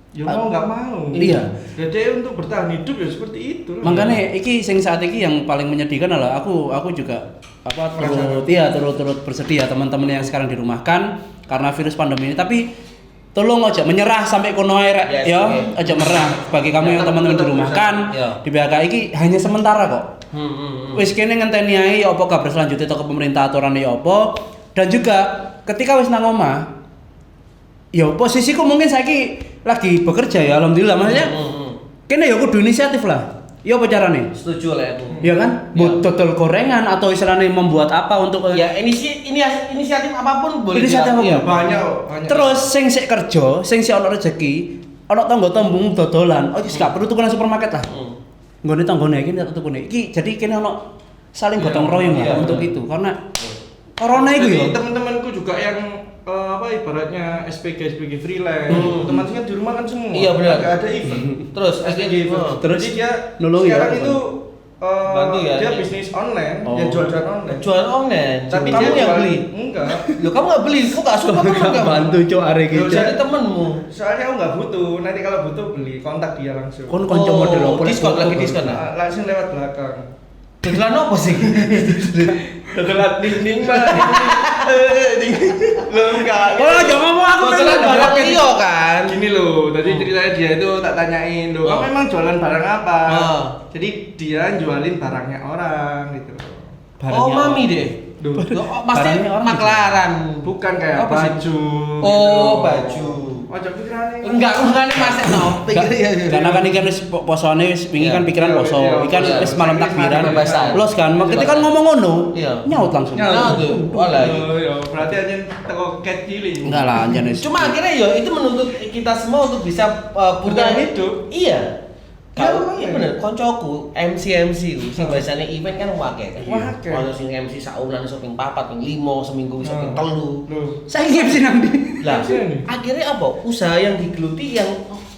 [SPEAKER 4] Ya mau nggak mau.
[SPEAKER 2] Iya.
[SPEAKER 4] Jadi untuk bertahan hidup ya seperti itu.
[SPEAKER 2] Makanya iki sing saat iki yang paling menyedihkan adalah aku juga turut bersedia teman-teman yang sekarang dirumahkan karena virus pandemi ini, tapi tolong aja menyerah sampai kono ae rek
[SPEAKER 3] Yes,
[SPEAKER 2] ya,
[SPEAKER 3] okay.
[SPEAKER 2] aja merah bagi kamu yang teman-teman dirumahkan
[SPEAKER 3] Ya.
[SPEAKER 2] di BHK iki hanya sementara kok. Wis kene ngenteni ae apa kabar selanjutnya toko pemerintah aturan ya apa dan juga ketika wis nang omah ya posisiku mungkin saiki lagi bekerja ya alhamdulillah maksudnya kene ya kudu inisiatif lah. Ya apa carane?
[SPEAKER 3] Setuju lah aku.
[SPEAKER 2] Ya kan?
[SPEAKER 3] Ya.
[SPEAKER 2] Buat dodol gorengan atau istilahnya membuat apa untuk
[SPEAKER 3] Ya inisiatif apapun boleh.
[SPEAKER 2] Inisiatif apapun.
[SPEAKER 3] Iya.
[SPEAKER 4] banyak.
[SPEAKER 2] terus sing sik kerja, sing sik ono rezeki, ono tangga tembung dodolan. Oh, wis gak perlu tuku nang supermarket lah. Nggone tanggane iki tak tukune. Iki jadi kene ono saling gotong royong
[SPEAKER 3] Iya,
[SPEAKER 2] lah untuk
[SPEAKER 3] bener.
[SPEAKER 2] itu karena corona itu
[SPEAKER 4] Jadi
[SPEAKER 2] ya.
[SPEAKER 4] teman-temanku juga yang ibaratnya SPG freelance, otomatis kan di rumah kan semua.
[SPEAKER 3] Iya, benar.
[SPEAKER 4] Nggak ada event.
[SPEAKER 3] Terus
[SPEAKER 4] SPG event.
[SPEAKER 3] oh.
[SPEAKER 2] Terus
[SPEAKER 4] Jadi dia
[SPEAKER 2] nolongi
[SPEAKER 4] sekarang
[SPEAKER 2] ya,
[SPEAKER 4] itu
[SPEAKER 3] Bantu ya?
[SPEAKER 4] Dia bisnis online,
[SPEAKER 2] Oh.
[SPEAKER 4] dia jual-jual online.
[SPEAKER 3] Jual online.
[SPEAKER 4] Tapi
[SPEAKER 3] kamu
[SPEAKER 4] dia
[SPEAKER 3] yang
[SPEAKER 4] jual-
[SPEAKER 3] beli.
[SPEAKER 4] Enggak.
[SPEAKER 3] Loh, kamu nggak beli, kok nggak suka kamu nggak
[SPEAKER 2] bantu cok arek
[SPEAKER 3] Loh,
[SPEAKER 2] gitu.
[SPEAKER 3] jadi temenmu.
[SPEAKER 4] Soalnya aku nggak butuh. Nanti kalau butuh beli, kontak dia langsung.
[SPEAKER 2] Kon kanca model apa?
[SPEAKER 3] Diskon lagi diskon lah.
[SPEAKER 4] Langsung lewat belakang.
[SPEAKER 3] Tujuan apa sih?
[SPEAKER 4] Tetelat dinding mah. Lo enggak.
[SPEAKER 2] Oh, jangan ngomong aku
[SPEAKER 3] Tujuan barang Leo kan.
[SPEAKER 4] Gini loh, tadi ceritanya dia itu tak tanyain loh, kamu emang jualan barang apa? Jadi dia jualin barangnya orang gitu.
[SPEAKER 3] Oh, mami deh.
[SPEAKER 4] Duh.
[SPEAKER 3] Oh, pasti
[SPEAKER 2] Barangnya orang
[SPEAKER 3] maklaran.
[SPEAKER 4] Bukan kayak
[SPEAKER 3] Apa sih?
[SPEAKER 4] baju.
[SPEAKER 3] Oh, baju.
[SPEAKER 4] Ojo pikirannya.
[SPEAKER 3] Enggak, bukan masih no.
[SPEAKER 2] Karena kan ikan wis posone wis wingi kan pikiran
[SPEAKER 4] Iya,
[SPEAKER 2] poso.
[SPEAKER 4] iya,
[SPEAKER 2] Ikan
[SPEAKER 3] iya.
[SPEAKER 2] wis malam takbiran.
[SPEAKER 3] Kebebasan.
[SPEAKER 2] Los kan, ketika kan ngomong ngono,
[SPEAKER 3] Iya.
[SPEAKER 2] nyaut langsung.
[SPEAKER 3] Nah, tuh. Walah.
[SPEAKER 4] Iya, berarti aja teko cat cilik.
[SPEAKER 2] Enggak lah, anjan wis.
[SPEAKER 3] Cuma akhirnya ya itu menuntut kita semua untuk bisa punya
[SPEAKER 4] Bertahan hidup.
[SPEAKER 3] Iya. Kalau
[SPEAKER 4] Iya,
[SPEAKER 3] iya bener, koncoku MC ku sing biasanya event kan wake.
[SPEAKER 4] Wake.
[SPEAKER 3] Ono sing MC saulan iso ping 4, ping 5, seminggu iso ping 3.
[SPEAKER 4] Loh.
[SPEAKER 2] Saya MC nang ndi?
[SPEAKER 3] Lah,
[SPEAKER 4] Iya nih.
[SPEAKER 3] akhirnya apa? Usaha yang digeluti yang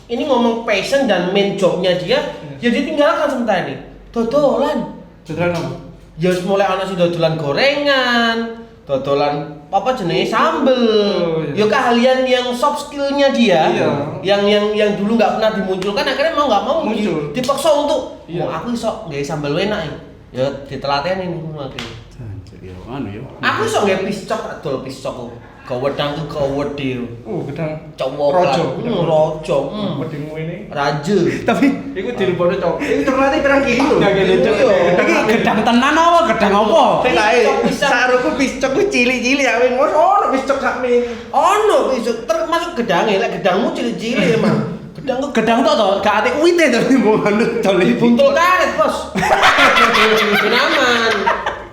[SPEAKER 3] ini ngomong passion dan main jobnya dia ya ditinggalkan sementara ini. Dodolan.
[SPEAKER 4] Dodolan apa?
[SPEAKER 3] Ya wis mulai ana sing dodolan gorengan, dodolan apa jenenge sambel.
[SPEAKER 4] Oh, iya.
[SPEAKER 3] Ya keahlian yang soft skill-nya dia.
[SPEAKER 4] Iya.
[SPEAKER 3] Yang dulu nggak pernah dimunculkan akhirnya mau nggak mau
[SPEAKER 4] Muncul.
[SPEAKER 3] dipaksa untuk
[SPEAKER 4] Iya.
[SPEAKER 3] "Oh, aku iso nggawe sambel enak ya." Ya ditelaten ini akhirnya.
[SPEAKER 2] Ya anu yo.
[SPEAKER 3] Aku iso nggawe piscok, adol piscok. Gawedang ke gawede.
[SPEAKER 4] Gedang
[SPEAKER 3] Cowok
[SPEAKER 4] rojo.
[SPEAKER 3] rojo.
[SPEAKER 4] Wedingmu ini.
[SPEAKER 3] Raja.
[SPEAKER 2] Tapi
[SPEAKER 4] Iku dilebokno cok. Iku coklatnya pirang kilo.
[SPEAKER 3] Ya, gitu, Cok.
[SPEAKER 2] iki gedang tenan apa gedang apa?
[SPEAKER 3] Piscok bisa.
[SPEAKER 4] Saruku piscok ku cilik-cilik ya wing. Ono piscok sakmin.
[SPEAKER 3] Ono piscok termasuk gedangnya, lek gedangmu cilik-cilik emang. Gedangku
[SPEAKER 2] Gedang tok to, gak ate uite to mbok anu dole.
[SPEAKER 3] buntul karet, Bos. Aman.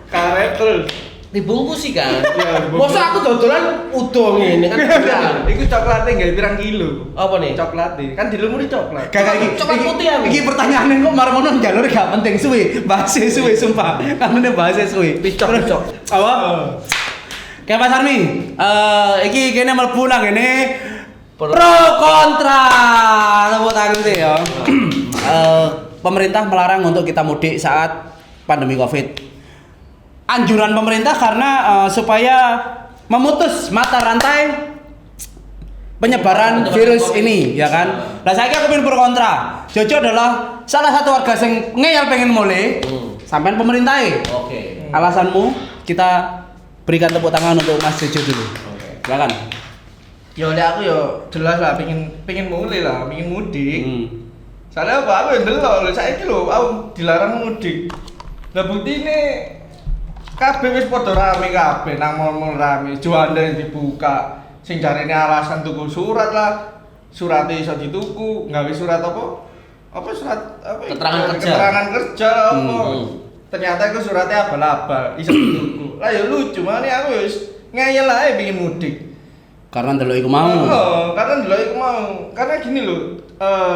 [SPEAKER 4] Karet terus.
[SPEAKER 3] Dibungkus sih kan.
[SPEAKER 4] Iya, dibungkus.
[SPEAKER 3] Masa aku dodolan udang ini kan.
[SPEAKER 4] Iku coklatnya nggak pirang kilo.
[SPEAKER 3] Apa nih?
[SPEAKER 4] Coklatnya kan di lumuri coklat.
[SPEAKER 2] Kakak iki.
[SPEAKER 3] Coklat putih aku.
[SPEAKER 2] Iki pertanyaannya kok marmono jalur gak penting suwe. Bahasa suwe sumpah. Kanune bahasa suwe.
[SPEAKER 3] Piscok,
[SPEAKER 2] Terus,
[SPEAKER 3] piscok.
[SPEAKER 2] Apa? Kayak Mas Armi, iki kene mlebu nang ngene pro kontra. Tepuk tangan sih ya. Pemerintah melarang untuk kita mudik saat pandemi Covid. Anjuran pemerintah karena supaya memutus mata rantai penyebaran virus ini, ya kan? Nah, saya aku pengen pro kontra. Jojo adalah salah satu warga yang ngeyel pengen mulai. Sampean pemerintah.
[SPEAKER 3] Oke.
[SPEAKER 2] Alasanmu kita berikan tepuk tangan untuk Mas Jojo dulu. Silakan.
[SPEAKER 4] Ya udah aku ya jelas lah pengen mulai lah, pengen mudik. Soalnya apa? Aku yang delok lho, saiki lho aku dilarang mudik. Lah buktine kabeh wis padha rame kabeh nang mall-mall rame, juanda yang dibuka. Sing jarene alasan tuku surat lah. Surate iso dituku, gawe surat apa? Apa surat apa?
[SPEAKER 3] Keterangan kerja.
[SPEAKER 4] Keterangan kerja apa?
[SPEAKER 3] Hmm.
[SPEAKER 4] Ternyata itu suratnya abal-abal, iso dituku. Lah ya lucu, makanya aku wis ngeyel ae pengen mudik.
[SPEAKER 2] Karena ndelok iku mau.
[SPEAKER 4] Karena dulu aku mau. Karena gini loh,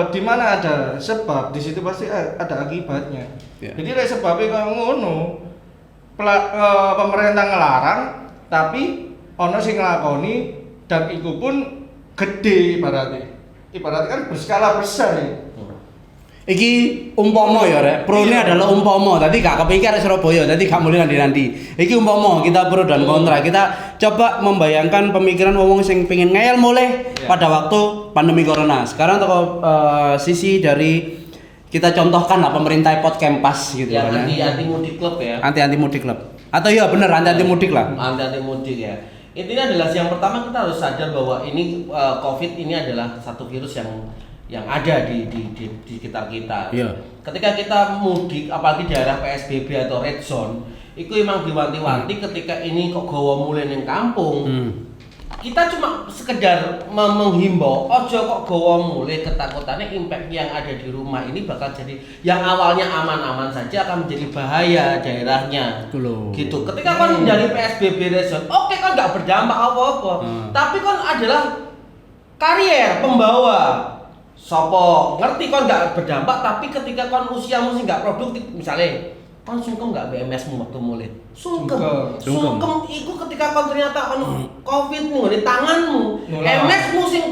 [SPEAKER 4] di mana ada sebab, di situ pasti ada akibatnya.
[SPEAKER 2] Ya.
[SPEAKER 4] Jadi lek sebabnya kalau ngono, pemerintah ngelarang, tapi ono sing nglakoni dan iku pun gede ibaratnya. Ibaratnya kan berskala besar ya.
[SPEAKER 2] Iki umpama ya rek, pro ini adalah umpama. Tadi gak kepikir Surabaya, tadi gak mulai nanti. Iki umpama kita pro dan kontra. Kita coba membayangkan pemikiran wong sing pengen ngeyel mulai pada waktu pandemi corona. Sekarang toko sisi dari kita contohkan lah pemerintah pot kempas gitu
[SPEAKER 3] Yang
[SPEAKER 2] kan.
[SPEAKER 3] anti mudik klub ya.
[SPEAKER 2] Anti mudik klub. Atau ya bener anti mudik lah.
[SPEAKER 3] Anti mudik ya. Intinya adalah yang pertama kita harus sadar bahwa ini COVID ini adalah satu virus yang ada di sekitar kita.
[SPEAKER 2] Iya.
[SPEAKER 3] Ketika kita mudik, apalagi daerah PSBB atau red zone, itu emang diwanti-wanti ketika ini kok gawa mulai ning kampung. Kita cuma sekedar menghimbau, ojo kok gawa mulai, ketakutannya impact yang ada di rumah ini bakal jadi yang awalnya aman-aman saja akan menjadi bahaya daerahnya. Gitu. Ketika kan dari PSBB red zone, oke kan nggak berdampak apa-apa, tapi kan adalah karier pembawa. Sopo ngerti kon nggak berdampak, tapi ketika kon usiamu sih nggak produktif, misalnya kon sungkem nggak BMS-mu waktu mulai sungkem itu ketika kon ternyata kon COVID nih di tanganmu, MS-mu sing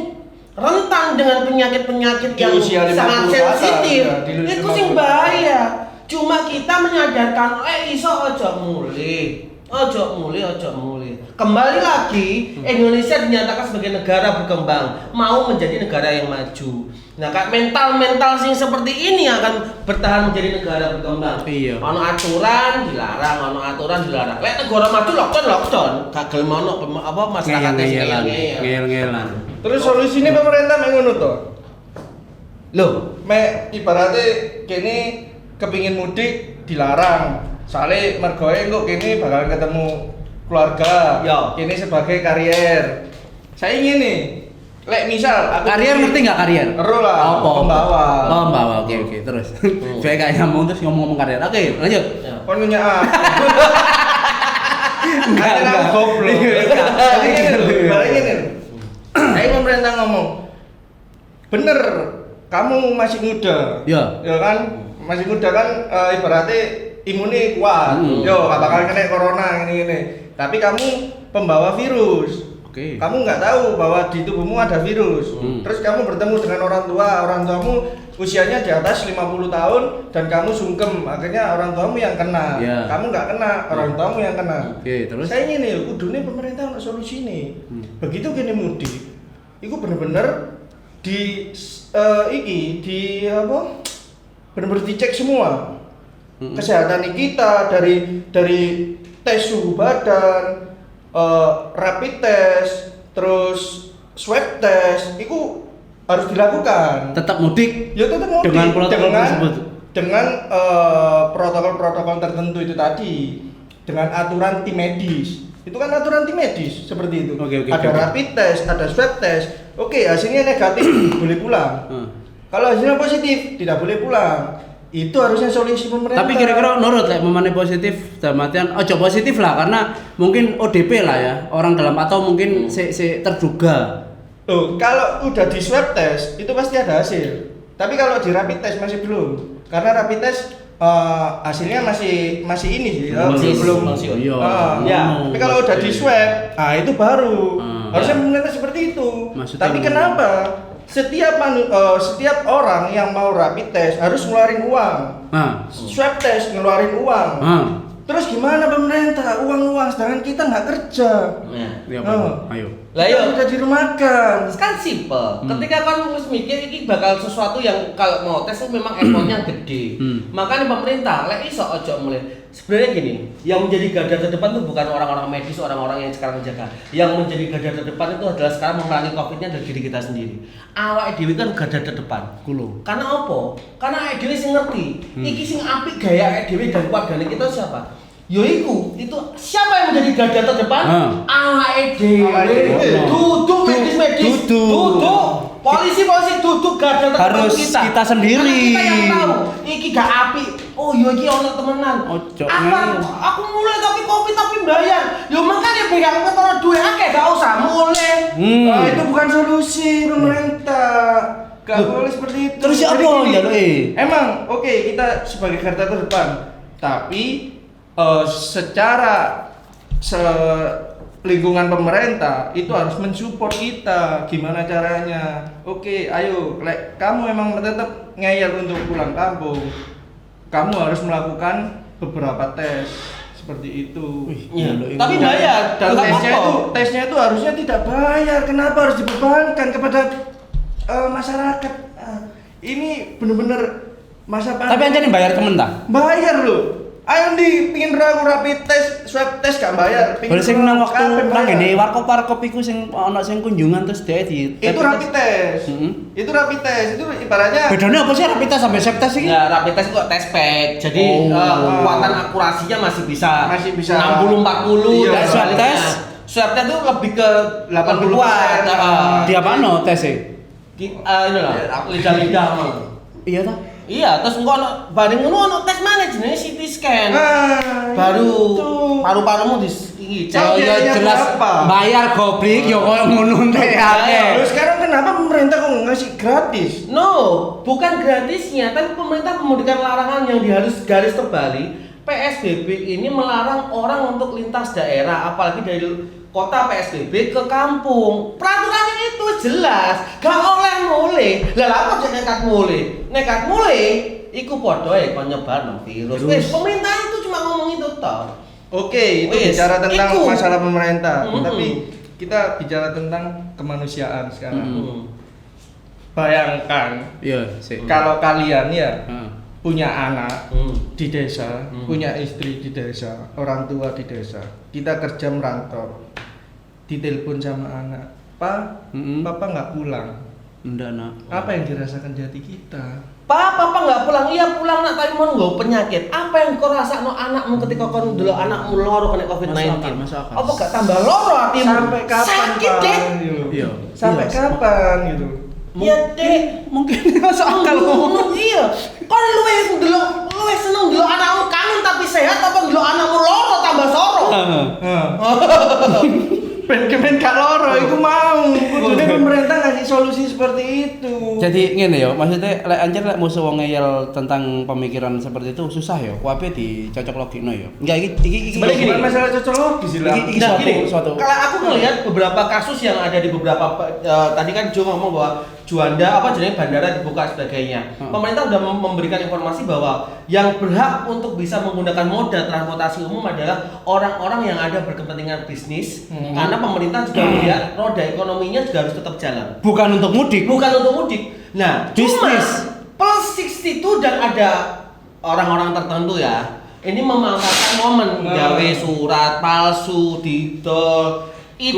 [SPEAKER 3] rentan dengan penyakit-penyakit yang
[SPEAKER 4] usia 50
[SPEAKER 3] sangat sensitif,
[SPEAKER 4] ya, di usia
[SPEAKER 3] itu sing
[SPEAKER 4] 50.
[SPEAKER 3] bahaya. Cuma kita menyadarkan, iso ojo mulih. Kembali lagi, Indonesia dinyatakan sebagai negara berkembang, mau menjadi negara yang maju. Nah, kayak mental sing seperti ini akan bertahan menjadi negara berkembang.
[SPEAKER 2] Iya.
[SPEAKER 3] Ono aturan dilarang. Lek negara maju lockdown, gak gelem ono apa masyarakat
[SPEAKER 2] ngeyel-ngeyelan.
[SPEAKER 4] Terus solusinya pemerintah mengono to.
[SPEAKER 3] Loh,
[SPEAKER 4] Ibaratnya kene kepingin mudik dilarang. Soalnya mergoe kok kene bakalan ketemu keluarga.
[SPEAKER 3] Ya.
[SPEAKER 4] Kene sebagai karier. Saya ingin nih, lek misal aku
[SPEAKER 2] Karier ngerti nggak karier?
[SPEAKER 4] Ero lah,
[SPEAKER 2] Apa?
[SPEAKER 4] pembawa.
[SPEAKER 2] Oh, pembawa. Oke, terus. Kayak nyambung terus ngomong karier. Oke, lanjut.
[SPEAKER 4] Kon punya A.
[SPEAKER 2] Enggak.
[SPEAKER 4] Aku goblok. Bayangin. Ayo pemerintah ngomong. Bener, kamu masih muda.
[SPEAKER 2] Ya.
[SPEAKER 4] Ya kan? Masih muda kan ibaratnya imunnya kuat. Yo, gak bakal kena corona ini. Tapi kamu pembawa virus.
[SPEAKER 2] Oke.
[SPEAKER 4] Kamu nggak tahu bahwa di tubuhmu ada virus. Terus kamu bertemu dengan orang tuamu usianya di atas 50 tahun dan kamu sungkem, akhirnya orang tuamu yang kena.
[SPEAKER 2] Ya.
[SPEAKER 4] Kamu nggak kena, orang tuamu yang kena.
[SPEAKER 2] Oke, terus?
[SPEAKER 4] Saya ingin nih, kudune pemerintah untuk solusi nih. Begitu gini mudik, itu bener-bener bener-bener dicek semua kesehatan kita dari tes suhu badan, rapid test, terus swab test, itu harus dilakukan.
[SPEAKER 2] Tetap mudik.
[SPEAKER 4] Ya tetap mudik
[SPEAKER 2] Dengan protokol tersebut.
[SPEAKER 4] Dengan protokol tertentu itu tadi, dengan aturan tim medis. Itu kan aturan tim medis seperti itu.
[SPEAKER 2] Oke,
[SPEAKER 4] ada rapid test, ada swab test. Oke, hasilnya negatif boleh pulang. Kalau hasilnya positif tidak boleh pulang. Itu harusnya solusi pemerintah.
[SPEAKER 2] Tapi kira-kira nurut lah memane positif dalam artian ojo positif lah karena mungkin ODP lah ya, orang dalam atau mungkin si terduga.
[SPEAKER 4] Tuh, kalau udah di swab test itu pasti ada hasil. Tapi kalau di rapid test masih belum. Karena rapid test hasilnya masih ini sih, belum.
[SPEAKER 2] Iya.
[SPEAKER 4] Ya, tapi kalau udah di swab, itu baru. Harusnya pemerintah seperti itu.
[SPEAKER 2] Maksudnya
[SPEAKER 4] tapi kenapa? Setiap orang yang mau rapid test harus ngeluarin uang. Swab test ngeluarin uang. Terus gimana pemerintah? Uang sedangkan kita nggak kerja.
[SPEAKER 2] Ya, ayo.
[SPEAKER 3] Lah
[SPEAKER 4] Kita
[SPEAKER 3] yo
[SPEAKER 4] udah dirumahkan.
[SPEAKER 3] kan simple. Ketika kan harus mikir ini bakal sesuatu yang kalau mau tes itu memang effortnya gede. Makanya pemerintah lek iso ojo mulai. Sebenarnya gini, yang menjadi garda terdepan itu bukan orang-orang medis, orang-orang yang sekarang menjaga. Yang menjadi garda terdepan itu adalah sekarang memerangi Covid-nya dari diri kita sendiri. Awake dhewe kan garda terdepan.
[SPEAKER 2] Kulo.
[SPEAKER 3] Karena apa? Karena awake dhewe sing ngerti. Iki sing apik gaya awake dhewe dan keluargane kita siapa? Yoiku, itu siapa yang menjadi garda terdepan? Awake dhewe. Duduk medis. Duduk. Polisi duduk garda terdepan
[SPEAKER 2] Harus kita sendiri.
[SPEAKER 3] Karena kita yang tahu. Iki gak apik. Oh, yo iki ono temenan. Aku mulai tapi Covid tapi bayar. Yo makanya pegang ketara duwe akeh gak usah mulai.
[SPEAKER 4] Itu bukan solusi pemerintah. Gak boleh seperti itu.
[SPEAKER 2] Terus
[SPEAKER 4] Jadi
[SPEAKER 2] apa
[SPEAKER 4] gini,
[SPEAKER 2] ya lo
[SPEAKER 4] Emang oke, kita sebagai garda terdepan, tapi secara lingkungan pemerintah itu harus mensupport kita. Gimana caranya? Oke, ayo, kamu memang tetap ngeyel untuk pulang kampung, kamu harus melakukan beberapa tes seperti itu.
[SPEAKER 3] Tapi bayar.
[SPEAKER 4] Dan tesnya itu harusnya tidak bayar. Kenapa harus dibebankan kepada masyarakat? Ini benar-benar masa pandemi.
[SPEAKER 2] Tapi anjane bayar temen ta?
[SPEAKER 4] Bayar loh. Ayo pingin ragu rapid test, swab test gak bayar.
[SPEAKER 2] Boleh sing nang waktu nang ngene warkop iku sing ana sing kunjungan terus dia di
[SPEAKER 4] itu rapid test. Itu rapid test. Itu ibaratnya
[SPEAKER 2] bedanya apa sih rapid test sampai swab test iki?
[SPEAKER 3] Ya, rapid test kok test pack. Jadi kekuatan akurasinya masih bisa 60 40
[SPEAKER 2] dan swab test
[SPEAKER 3] swabnya tuh lebih ke
[SPEAKER 4] 80%.
[SPEAKER 3] kuat.
[SPEAKER 2] Di apano tesnya?
[SPEAKER 3] Ini lah, lidah-lidah mah.
[SPEAKER 2] Iya ta?
[SPEAKER 3] Iya, terus engko ono bareng ngono ono tes mana jenenge CT scan. Baru paru-parumu iki
[SPEAKER 2] Ya jelas bayar goblik yo koyo ngono teh akeh.
[SPEAKER 4] Terus sekarang kenapa pemerintah kok ngasih gratis?
[SPEAKER 3] No, bukan gratisnya, tapi pemerintah memberikan larangan yang harus garis terbalik. PSBB ini melarang orang untuk lintas daerah, apalagi dari kota PSBB ke kampung. Peraturannya itu jelas, gak oleh mulai. Lah apa aja nekat mulai? Nekat mulai iku padha ae kon nyebarno virus. Wis pemerintah itu cuma ngomong itu toh.
[SPEAKER 4] Oke, itu
[SPEAKER 3] Wis,
[SPEAKER 4] bicara tentang
[SPEAKER 3] iku.
[SPEAKER 4] masalah pemerintah,
[SPEAKER 3] Mm-mm.
[SPEAKER 4] tapi kita bicara tentang kemanusiaan sekarang.
[SPEAKER 3] Hmm.
[SPEAKER 4] Bayangkan
[SPEAKER 2] Iya, sih.
[SPEAKER 4] kalau kalian ya
[SPEAKER 2] Heeh.
[SPEAKER 4] punya anak
[SPEAKER 3] Hmm.
[SPEAKER 4] di desa,
[SPEAKER 3] Hmm.
[SPEAKER 4] punya istri di desa, orang tua di desa, kita kerja merantau, ditelepon sama anak, Pak,
[SPEAKER 2] Mm-mm.
[SPEAKER 4] Papa nggak pulang.
[SPEAKER 2] Ndak, Nak.
[SPEAKER 4] Apa yang dirasakan di hati kita?
[SPEAKER 3] Papa nggak pulang, iya pulang nak tapi mau nggawa penyakit. Apa yang kau rasakno anakmu ketika kau ndelok anakmu loro kena COVID-19?
[SPEAKER 2] Masuk akal.
[SPEAKER 3] Apa gak tambah loro hatimu?
[SPEAKER 4] Sampai kapan,
[SPEAKER 3] Sakit
[SPEAKER 4] Pak?
[SPEAKER 3] deh.
[SPEAKER 4] Gitu.
[SPEAKER 2] Iya.
[SPEAKER 4] Sampai
[SPEAKER 2] Iya.
[SPEAKER 4] kapan gitu?
[SPEAKER 3] Iya deh.
[SPEAKER 2] Mungkin masuk akal ngomong.
[SPEAKER 3] Iya. Kau luwe seneng ndelok anakmu kangen tapi sehat apa ndelok anakmu loro tambah soro?
[SPEAKER 4] Ben kemen gak loro, iku mau. Kudune pemerintah ngasih solusi seperti itu.
[SPEAKER 2] Jadi ngene ya, maksudnya lek anjir lek musuh wong ngeyel tentang pemikiran seperti itu susah ya. Kuape dicocok logikno ya. Enggak iki
[SPEAKER 3] Sebenarnya gini.
[SPEAKER 4] bukan masalah cocok logis lah.
[SPEAKER 2] Iki
[SPEAKER 3] Nah,
[SPEAKER 2] suatu-
[SPEAKER 3] gini,
[SPEAKER 2] suatu-
[SPEAKER 3] kalau aku melihat beberapa kasus yang ada di beberapa tadi kan Jo ngomong bahwa Juanda apa jenis bandara dibuka sebagainya. Pemerintah sudah memberikan informasi bahwa yang berhak untuk bisa menggunakan moda transportasi umum adalah orang-orang yang ada berkepentingan bisnis karena pemerintah juga melihat roda ekonominya juga harus tetap jalan.
[SPEAKER 2] Bukan untuk mudik.
[SPEAKER 3] Bukan untuk mudik. Nah,
[SPEAKER 2] Bisnis.
[SPEAKER 3] cuma plus 62 dan ada orang-orang tertentu ya. Ini memanfaatkan momen gawe surat palsu di tol itu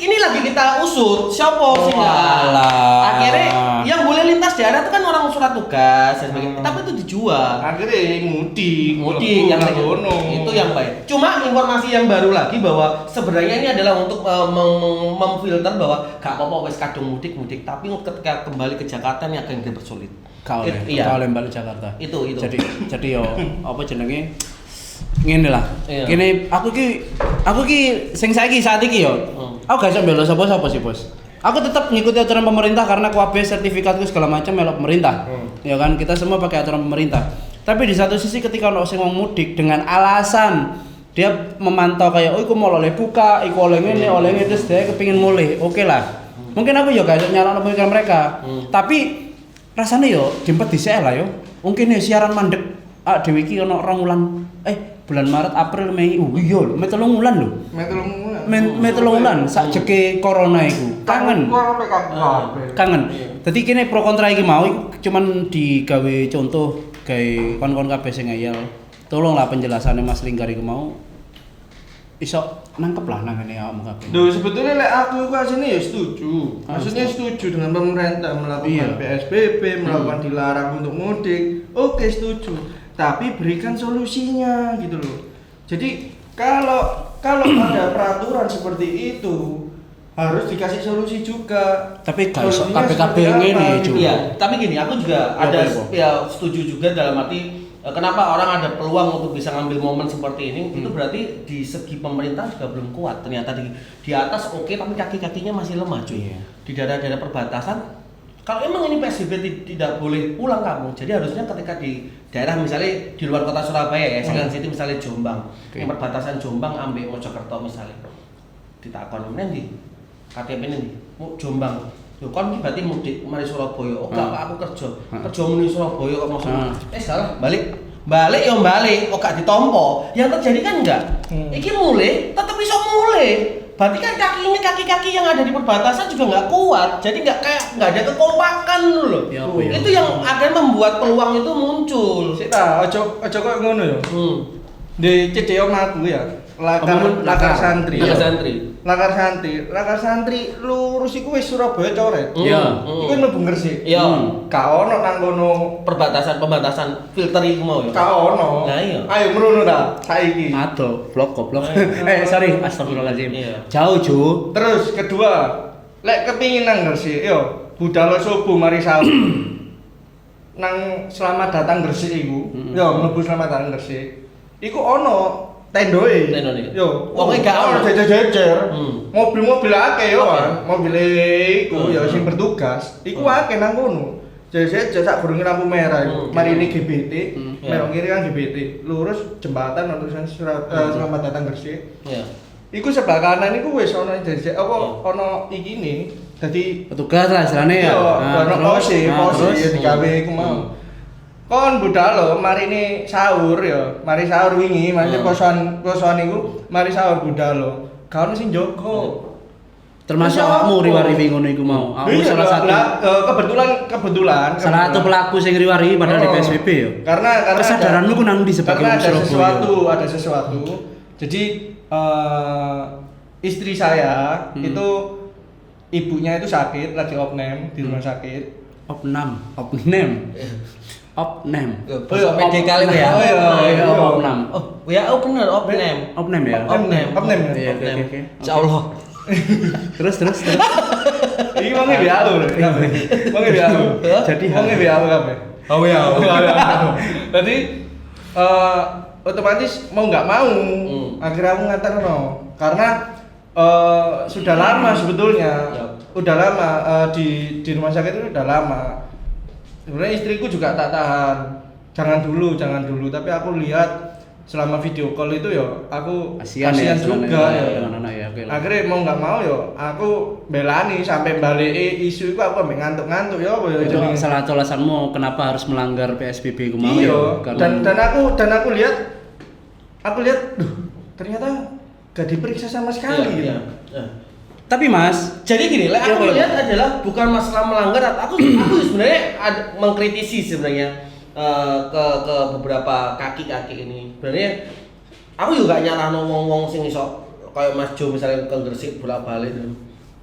[SPEAKER 3] ini lagi kita usut siapa sih
[SPEAKER 2] alah.
[SPEAKER 3] akhirnya yang boleh lintas daerah itu kan orang surat tugas dan sebagainya tapi itu dijual
[SPEAKER 4] Akhirnya mudik
[SPEAKER 3] yang
[SPEAKER 4] ngono.
[SPEAKER 3] itu yang baik. Cuma informasi yang baru lagi bahwa sebenarnya ini adalah untuk memfilter bahwa gak apa-apa wis kadung mudik tapi ketika kembali ke Jakarta ini akan dipersulit.
[SPEAKER 2] Kau
[SPEAKER 3] Iya.
[SPEAKER 2] balik Jakarta.
[SPEAKER 3] Itu.
[SPEAKER 2] Jadi yo apa jenenge? Ngene lah.
[SPEAKER 3] Iya.
[SPEAKER 2] Kene aku ki sing saiki saat iki yo. Aku gak iso mbela sapa-sapa sih, Bos. Aku tetap ngikuti aturan pemerintah karena kuabe sertifikatku segala macam melok pemerintah. Ya kan, kita semua pakai aturan pemerintah. Tapi di satu sisi ketika ono sing wong mudik dengan alasan dia memantau kayak oh iku mau oleh buka, iku oleh ngene, oleh ngene terus dia kepengin mulih. Oke lah. Mungkin aku yo gak iso nyalahno pemikiran mereka. Tapi rasanya yo jempet dhisik lah yo. Mungkin ya siaran mandek dhewe iki ono 2 wulan. Bulan Maret, April, Mei. Iya lho, me 3 wulan lho. Me 3 wulan sak jeke corona iku. Kangen. Kangen. Dadi kene pro kontra iki mau iku cuman digawe contoh gawe kon-kon kabeh sing ngeyel. Tolonglah penjelasannya Mas Linggar iku mau iso nangkep lah nang ngene awakmu kabeh.
[SPEAKER 4] Duh, sebetulnya lek aku iku asline ya setuju. Maksudnya setuju dengan pemerintah melakukan PSBB, melakukan dilarang untuk mudik. Oke, setuju. Tapi berikan solusinya gitu loh. Jadi kalau ada peraturan seperti itu harus dikasih solusi juga.
[SPEAKER 2] Tapi gak iso
[SPEAKER 4] Solusinya
[SPEAKER 2] kabeh-kabeh
[SPEAKER 4] seperti
[SPEAKER 2] ngene,
[SPEAKER 4] apa,
[SPEAKER 2] Ju.
[SPEAKER 4] gitu.
[SPEAKER 3] Iya, tapi gini, aku juga
[SPEAKER 2] Ya,
[SPEAKER 3] ada
[SPEAKER 2] apa?
[SPEAKER 3] ya setuju juga dalam arti kenapa orang ada peluang untuk bisa ngambil momen seperti ini itu berarti di segi pemerintah juga belum kuat. Ternyata di atas oke tapi kaki-kakinya masih lemah cuy.
[SPEAKER 2] Iya.
[SPEAKER 3] Di daerah-daerah perbatasan kalau emang ini PSBB tidak boleh pulang kampung, jadi harusnya ketika di daerah misalnya di luar kota Surabaya ya, Second City misalnya Jombang, yang perbatasan Jombang ambek Mojokerto misalnya, ditakon nanti KTP ini mau Jombang, yo kan berarti mudik mari Surabaya, oh gak aku kerja muni Surabaya kok maksudnya, salah balik yo balik, kok gak ditompo, yang terjadi kan enggak, iki mulai, tetap bisa mulai. Berarti kan kaki-kaki yang ada di perbatasan juga nggak kuat, jadi nggak ada kekompakan loh.
[SPEAKER 2] Ya,
[SPEAKER 3] Itu yang akan membuat peluang itu muncul.
[SPEAKER 4] Sik ta, ojo kok ngono ya. Di CDO aku ya. Lakar santri. Lakar santri lurus iku wis Surabaya coret.
[SPEAKER 2] Iya.
[SPEAKER 4] Iku mlebu Gresik.
[SPEAKER 3] Iya.
[SPEAKER 4] Gak ono nang kono
[SPEAKER 3] Pembatasan filter iku mau ya.
[SPEAKER 4] gak ono.
[SPEAKER 3] Nah, iya.
[SPEAKER 4] Ayo merono ta saiki.
[SPEAKER 2] Aduh, goblok. Sorry, astagfirullahaladzim.
[SPEAKER 3] Iya.
[SPEAKER 2] Jauh, Ju.
[SPEAKER 4] Terus kedua, lek kepingin nang Gresik, yo budal subuh mari sahur. Nang selamat datang Gresik iku. Yo mlebu selamat datang Gresik. Iku ono tendoe. Yo,
[SPEAKER 3] Wonge gak ono.
[SPEAKER 4] jejer-jejer. Mobil-mobil akeh yo kan. Mobil iku yo sing bertugas. Iku akeh nang kono. Jejer sak gurunge lampu merah iku. Mari ini GBT, merok kiri kan GBT. Lurus jembatan ono tulisan selamat datang Gresik.
[SPEAKER 3] Iya.
[SPEAKER 4] Iku sebelah kanan iku wis ono jejer apa ono ikine. Dadi
[SPEAKER 2] Petugas lah istilahnya ya.
[SPEAKER 4] iya, ono pose
[SPEAKER 2] terus
[SPEAKER 4] ya digawe iku mau. kon budal lo, mari ini sahur ya, mari sahur wingi, mari posoan iku, mari sahur budal lo. Kau sing Joko.
[SPEAKER 2] Termasuk
[SPEAKER 4] Iya,
[SPEAKER 2] awakmu
[SPEAKER 4] apa?
[SPEAKER 2] riwari ngono iku mau. Aku
[SPEAKER 4] Iya,
[SPEAKER 2] salah satu.
[SPEAKER 4] kebetulan
[SPEAKER 2] Salah satu pelaku sing riwari padahal di PSBB ya.
[SPEAKER 4] Karena
[SPEAKER 2] kesadaranmu ku nang ndi sebagai
[SPEAKER 4] karena
[SPEAKER 2] wong Surabaya?
[SPEAKER 4] ada sesuatu. Jadi istri saya itu ibunya itu sakit, lagi opname di rumah sakit.
[SPEAKER 2] Opnam.
[SPEAKER 3] Oh ya, pede kali ya.
[SPEAKER 2] Opnam.
[SPEAKER 3] Oh, ya bener, opname.
[SPEAKER 2] Opnam ya.
[SPEAKER 4] Opname.
[SPEAKER 2] Iya, oke.
[SPEAKER 3] Insyaallah.
[SPEAKER 2] Terus.
[SPEAKER 4] Iki wong e biau lho. Wong e biau.
[SPEAKER 2] Jadi
[SPEAKER 4] wong e biau kabeh.
[SPEAKER 3] Oh ya.
[SPEAKER 4] Jadi otomatis mau nggak mau akhirnya aku nganterno karena sudah lama sebetulnya. Udah lama di rumah sakit itu udah lama. Sebenarnya istriku juga tak tahan. Jangan dulu, tapi aku lihat selama video call itu ya aku kasihan juga ya. Akhirnya mau nggak mau ya aku belani sampai balik isu itu aku sampai ngantuk-ngantuk ya apa ya.
[SPEAKER 2] Itu salah satu alasanmu kenapa harus melanggar PSBB ku mau
[SPEAKER 4] iya,
[SPEAKER 2] ya.
[SPEAKER 4] dan aku lihat duh, ternyata gak diperiksa sama sekali.
[SPEAKER 3] Iya.
[SPEAKER 2] Tapi Mas,
[SPEAKER 3] Jadi gini, aku lihat adalah bukan masalah melanggar. Aku sebenarnya mengkritisi sebenarnya ke beberapa kaki-kaki ini. Sebenarnya aku juga nyarano wong-wong sing iso kayak Mas Jo misalnya ke Gresik bolak-balik.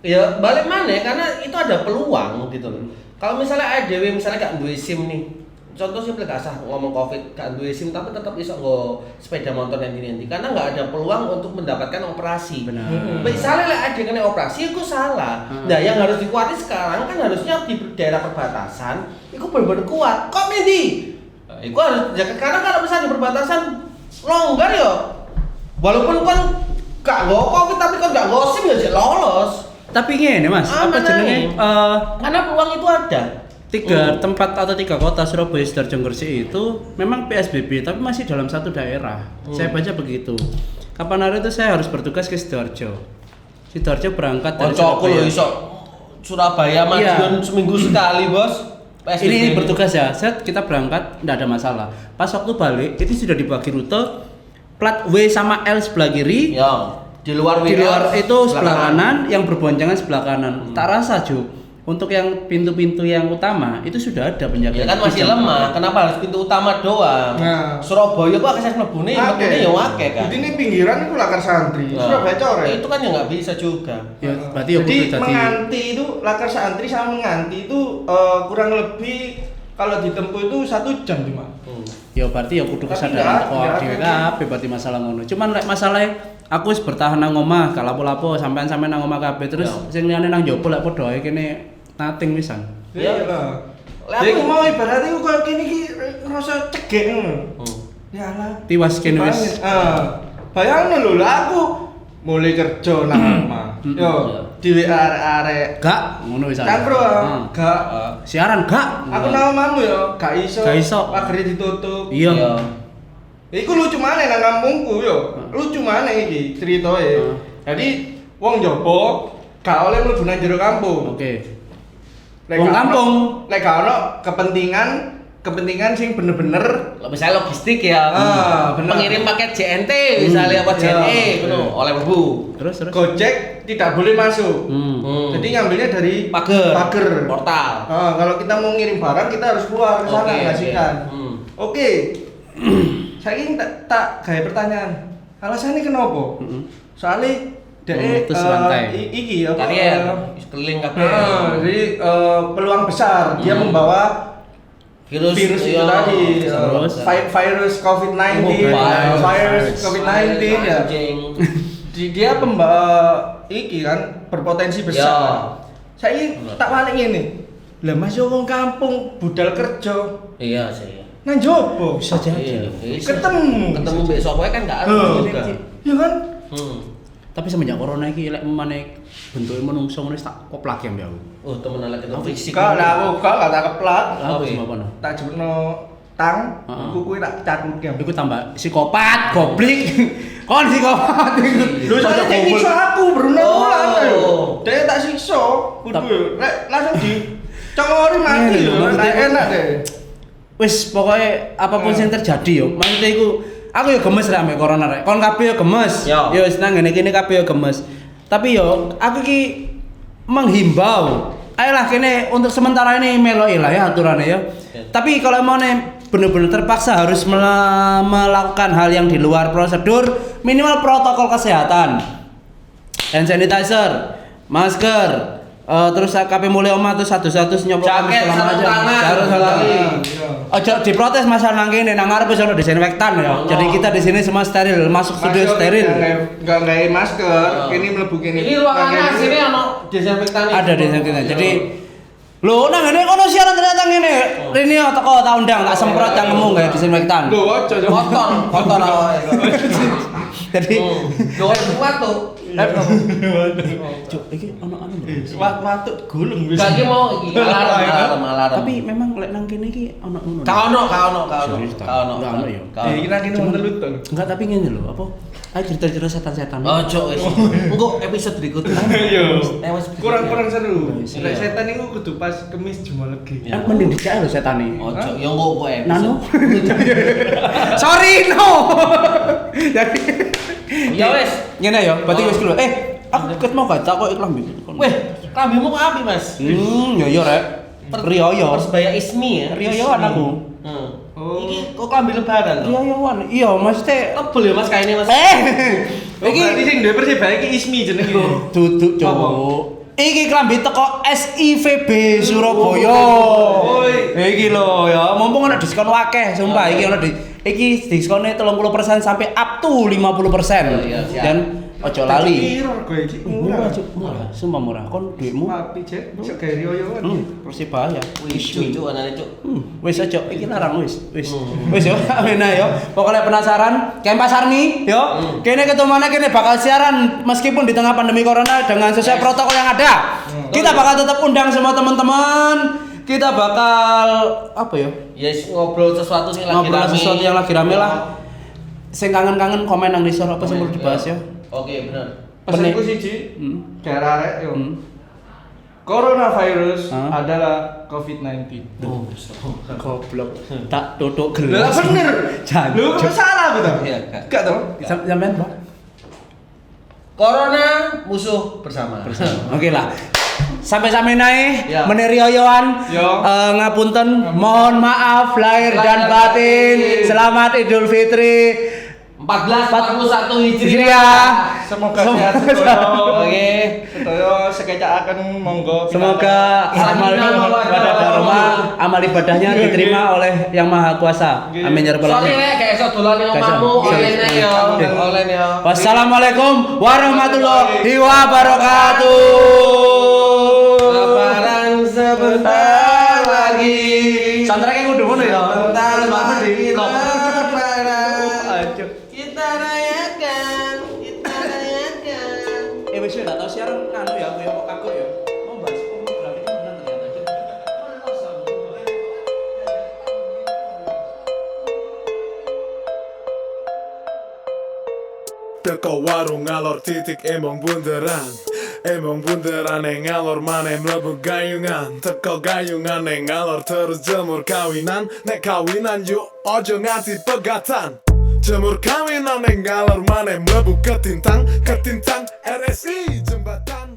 [SPEAKER 3] Ya balik mana? Karena itu ada peluang gitu loh. Kalau misalnya ADW misalnya gak duwe SIM nih. Contoh simpel gak sah ngomong Covid gak duwe SIM tapi tetap iso nggo sepeda motor nanti karena nggak ada peluang untuk mendapatkan operasi.
[SPEAKER 2] Benar.
[SPEAKER 3] Misalnya ada kena operasi itu salah. Nah, yang harus dikuatin sekarang kan harusnya di daerah perbatasan itu benar-benar kuat. Kok Medi? Itu harus jaga karena kalau misalnya di perbatasan longgar ya. Walaupun kan gak nggo Covid tapi kan gak nggo SIM ya lolos.
[SPEAKER 2] tapi ngene Mas, apa jenenge
[SPEAKER 3] Karena peluang itu ada.
[SPEAKER 2] tiga tempat atau 3 kota Surabaya, Sidoarjo, Gresik itu memang PSBB tapi masih dalam satu daerah. Saya baca begitu. Kapan hari itu saya harus bertugas ke Sidoarjo. Sidoarjo berangkat dari Surabaya.
[SPEAKER 3] Iso Surabaya Madiun seminggu sekali, Bos. PSBB
[SPEAKER 2] Ini bertugas ya. Kita berangkat enggak ada masalah. Pas waktu balik itu sudah dibagi rute plat W sama L sebelah kiri.
[SPEAKER 3] Ya, di luar
[SPEAKER 2] Itu sebelah kanan, yang berboncengan sebelah kanan. Tak rasa Jo. Untuk yang pintu-pintu yang utama itu sudah ada penjaga.
[SPEAKER 3] Ya kan masih lemah. Kenapa harus pintu utama doang?
[SPEAKER 4] Nah.
[SPEAKER 3] Surabaya kok akses mlebune metune ya akeh kan.
[SPEAKER 4] Jadi ini pinggiran itu lakar santri.
[SPEAKER 3] Nah,
[SPEAKER 4] Surabaya coret.
[SPEAKER 3] itu kan ya nggak bisa juga.
[SPEAKER 2] Ya, berarti ya
[SPEAKER 4] Jadi
[SPEAKER 2] kudu dadi
[SPEAKER 4] menganti itu lakar santri sama menganti itu kurang lebih kalau ditempuh itu 1 jam cuma.
[SPEAKER 2] ya berarti ya kudu
[SPEAKER 4] Tapi
[SPEAKER 2] kesadaran
[SPEAKER 4] enggak,
[SPEAKER 2] teko
[SPEAKER 4] enggak,
[SPEAKER 2] dhewe
[SPEAKER 4] enggak.
[SPEAKER 2] kabeh berarti masalah ngono. Cuman lek masalahnya aku wis bertahan nang omah, gak lapo-lapo sampean nang omah kabeh terus sing liyane nang jopo lek padha ae kene nating pisan.
[SPEAKER 4] Iya lah. Jadi aku mau ibaratnya aku kalau kini ki rasa cegek ngono. Ya lah.
[SPEAKER 2] Tiwas kene wis.
[SPEAKER 4] Bayangin lho lah aku mulai kerja nang omah. Yo di WA arek-arek.
[SPEAKER 2] Gak ngono wis.
[SPEAKER 4] Kan bro, gak.
[SPEAKER 2] Siaran gak.
[SPEAKER 4] Aku nang omahmu yo, gak iso.
[SPEAKER 2] Gak iso.
[SPEAKER 4] Pagar ditutup.
[SPEAKER 2] Iya.
[SPEAKER 4] Iku lucu maneh nang kampungku yo. Lucu maneh iki ceritoe. Jadi wong jopo gak oleh mlebu nang jero kampung.
[SPEAKER 2] Oke.
[SPEAKER 4] Lek
[SPEAKER 2] Wong
[SPEAKER 4] gak
[SPEAKER 2] kampung.
[SPEAKER 4] ono- lek gak ono kepentingan sing bener-bener
[SPEAKER 3] Misalnya logistik ya.
[SPEAKER 4] bener.
[SPEAKER 3] Mengirim paket JNT misalnya apa JNE ngono oleh mlebu.
[SPEAKER 2] Terus.
[SPEAKER 4] Gojek tidak boleh masuk. Jadi ngambilnya dari
[SPEAKER 3] pagar.
[SPEAKER 4] pagar.
[SPEAKER 3] Portal.
[SPEAKER 4] Kalau kita mau ngirim barang kita harus keluar ke sana
[SPEAKER 3] Oke,
[SPEAKER 4] ngasihkan.
[SPEAKER 3] oke.
[SPEAKER 4] Oke. Saya ini tak kayak pertanyaan. Alasannya kenapa? Soalnya
[SPEAKER 2] Memutus rantai.
[SPEAKER 4] iki apa?
[SPEAKER 3] Karier keliling kabeh.
[SPEAKER 4] Jadi peluang besar dia membawa virus itu
[SPEAKER 3] iya.
[SPEAKER 4] tadi.
[SPEAKER 2] Terus?
[SPEAKER 4] Virus COVID-19, virus COVID-19 ya. Dia pembawa iki kan berpotensi besar. Saya ini tak balik ini. Lah Mas yo wong kampung budal kerja.
[SPEAKER 3] Iya sih.
[SPEAKER 4] Nang jopo
[SPEAKER 2] Bisa jadi.
[SPEAKER 4] ketemu.
[SPEAKER 3] Ketemu besok kowe kan enggak ada juga.
[SPEAKER 4] Ya kan?
[SPEAKER 2] Tapi semenjak corona iki lek meneh bentuke menungso ngono wis tak koplak ya mbak.
[SPEAKER 3] Oh, temen lek ketemu fisik.
[SPEAKER 4] Kau lah aku kau tak keplak.
[SPEAKER 2] Apa
[SPEAKER 3] Oke.
[SPEAKER 2] sih apa no?
[SPEAKER 4] Tak jebno tang, kuku tak catut dia.
[SPEAKER 2] Iku tambah psikopat, goblik. Kon psikopat.
[SPEAKER 4] Lu saya cek siksa aku berulang-ulang ayo.
[SPEAKER 3] Oh.
[SPEAKER 4] Dia tak siksa, kudu lek langsung di congori mati lho, tak enak deh.
[SPEAKER 2] wis pokoknya apapun yang terjadi yo. Maksudnya aku yo gemes rek ambek corona rek. Kon kabeh yo gemes. Yo wis nang ngene kene kabeh yo gemes. Tapi yo aku ki menghimbau, ayolah kene untuk sementara ini meloi lah ya aturannya ya. Tapi kalau mau benar-benar terpaksa harus melakukan hal yang di luar prosedur, minimal protokol kesehatan, hand sanitizer, masker, terus KP mulai omah terus satu-satu nyemprot
[SPEAKER 3] jaket satu tangan
[SPEAKER 2] harus sekali. Ojo diprotes masalah nang kene nang ngarep wis ono disinfektan ya. Jadi kita di sini semua steril, masuk studio steril.
[SPEAKER 4] Enggak nggawe masker, ini mlebu kene.
[SPEAKER 3] Ini ruangan sini ono disinfektan.
[SPEAKER 2] Ada disinfektan. Jadi lho nang ngene kono siaran ternyata ngene. Rene teko tak undang tak semprot yang ngemu gawe disinfektan.
[SPEAKER 4] Lho ojo
[SPEAKER 3] kotor awake.
[SPEAKER 2] Jadi
[SPEAKER 3] Doa watu.
[SPEAKER 2] Cuk, iki ono anu.
[SPEAKER 4] Watu gulung
[SPEAKER 3] Gak ki mau iki alarm.
[SPEAKER 2] Tapi memang lek nang kene iki ono ngono.
[SPEAKER 3] Ka ono.
[SPEAKER 2] Enggak ono ya.
[SPEAKER 4] iki nang kene wong telut to.
[SPEAKER 2] Enggak, tapi ngene lho, apa? Ayo cerita-cerita setan-setan.
[SPEAKER 3] Ojo wis. Engko episode berikutnya.
[SPEAKER 4] Yo.
[SPEAKER 3] Wis
[SPEAKER 4] Kurang seru.
[SPEAKER 3] Iya.
[SPEAKER 4] Lek setan iku kudu pas Kemis Jumat Legi.
[SPEAKER 2] Kan mending dicek lho setane.
[SPEAKER 3] Ojo, yo engko kowe episode.
[SPEAKER 2] Nano. Sorry no. Jadi
[SPEAKER 3] Ya wis.
[SPEAKER 2] ngene ya, berarti wis dulu. Aku ket mau gak kok iklan mbek.
[SPEAKER 3] Weh, klambimu kok api, Mas?
[SPEAKER 2] Ya rek. Riyo.
[SPEAKER 3] Persebaya Ismi ya.
[SPEAKER 2] Riyoan aku.
[SPEAKER 3] Oh. Iki kok klambi lebaran to?
[SPEAKER 2] Riyoan. Iya, maksudnya
[SPEAKER 3] Tebel ya Mas kaine Mas.
[SPEAKER 4] Iki sing duwe Persibaya iki Ismi jenenge.
[SPEAKER 2] duduk cowok. Iki klambi teko SIVB Surabaya.
[SPEAKER 4] Oi.
[SPEAKER 2] Iki lho ya, mumpung ana diskon akeh, sumpah iki ana iki diskonnya 30% sampai up to 50%.
[SPEAKER 3] Iya, siap.
[SPEAKER 2] Dan ojo lali.
[SPEAKER 4] Piro kowe iki?
[SPEAKER 2] Murah, Cuk. Murah. Sumpah murah. Kon duitmu
[SPEAKER 4] Api Cek. Iso gawe riyo-riyoan.
[SPEAKER 2] Persibaya.
[SPEAKER 3] Wih, cucu anane cuk.
[SPEAKER 2] Wis aja iki larang wis. Wis yo, amena yo. Pokoknya penasaran, kayak Pak Sarmi yo. Kene ketumane kene bakal siaran meskipun di tengah pandemi corona dengan sesuai protokol yang ada. Kita bakal tetap undang semua teman-teman. Kita bakal apa ya?
[SPEAKER 3] Ya ngobrol sesuatu sing lagi
[SPEAKER 2] Ngobrol
[SPEAKER 3] rame.
[SPEAKER 2] sesuatu yang lagi rame lah. Sing kangen-kangen komen nang disor apa sing perlu dibahas ya.
[SPEAKER 3] Oke, bener.
[SPEAKER 4] Pesanku siji. Daerah arek yo. Coronavirus adalah COVID-19.
[SPEAKER 2] Goblok. Tak tutuk
[SPEAKER 4] Lah
[SPEAKER 2] gelas.
[SPEAKER 4] bener.
[SPEAKER 2] Jangan.
[SPEAKER 4] Lho kok salah betul?
[SPEAKER 3] Iya,
[SPEAKER 4] Enggak toh?
[SPEAKER 2] Sampean, Pak.
[SPEAKER 3] Corona musuh bersama.
[SPEAKER 2] Oke lah. Sampai naik
[SPEAKER 3] Ya.
[SPEAKER 2] meneriyoyoan
[SPEAKER 4] Yo.
[SPEAKER 2] ngapunten, mohon maaf lahir dan batin. Selamat Idul Fitri
[SPEAKER 3] 1441 Hijriah.
[SPEAKER 2] Hijriah.
[SPEAKER 4] Semoga sehat sedoyo.
[SPEAKER 3] Oke.
[SPEAKER 4] Sedoyo sekecak akan monggo.
[SPEAKER 2] Semoga amal amal ibadahnya diterima oleh Yang Maha Kuasa. Amin ya rabbal
[SPEAKER 3] Sorry
[SPEAKER 2] alamin.
[SPEAKER 3] nek gak iso dolan ning
[SPEAKER 2] Gak iso.
[SPEAKER 3] omahmu,
[SPEAKER 2] Sorry.
[SPEAKER 3] online yo. Online yo.
[SPEAKER 2] Wassalamualaikum warahmatullahi wabarakatuh.
[SPEAKER 3] Lebaran sebentar lagi.
[SPEAKER 2] Santrake kudu ngono ya.
[SPEAKER 3] Sebentar lagi.
[SPEAKER 2] Lebaran.
[SPEAKER 3] Kita rayakan.
[SPEAKER 2] Wis gak tau siaran anu ya, aku ya kok kagok ya. Mau bahas pornografi kan bener ternyata.
[SPEAKER 1] Teko warung ngalor titik emong bunderan ngalor maneh mlebu gayungan. Teko gayungan ngalor terus jemur kawinan. Nek kawinan yuk ojo nganti pegatan. Jemur kawinan ngalor maneh mlebu ketintang RSI jembatan.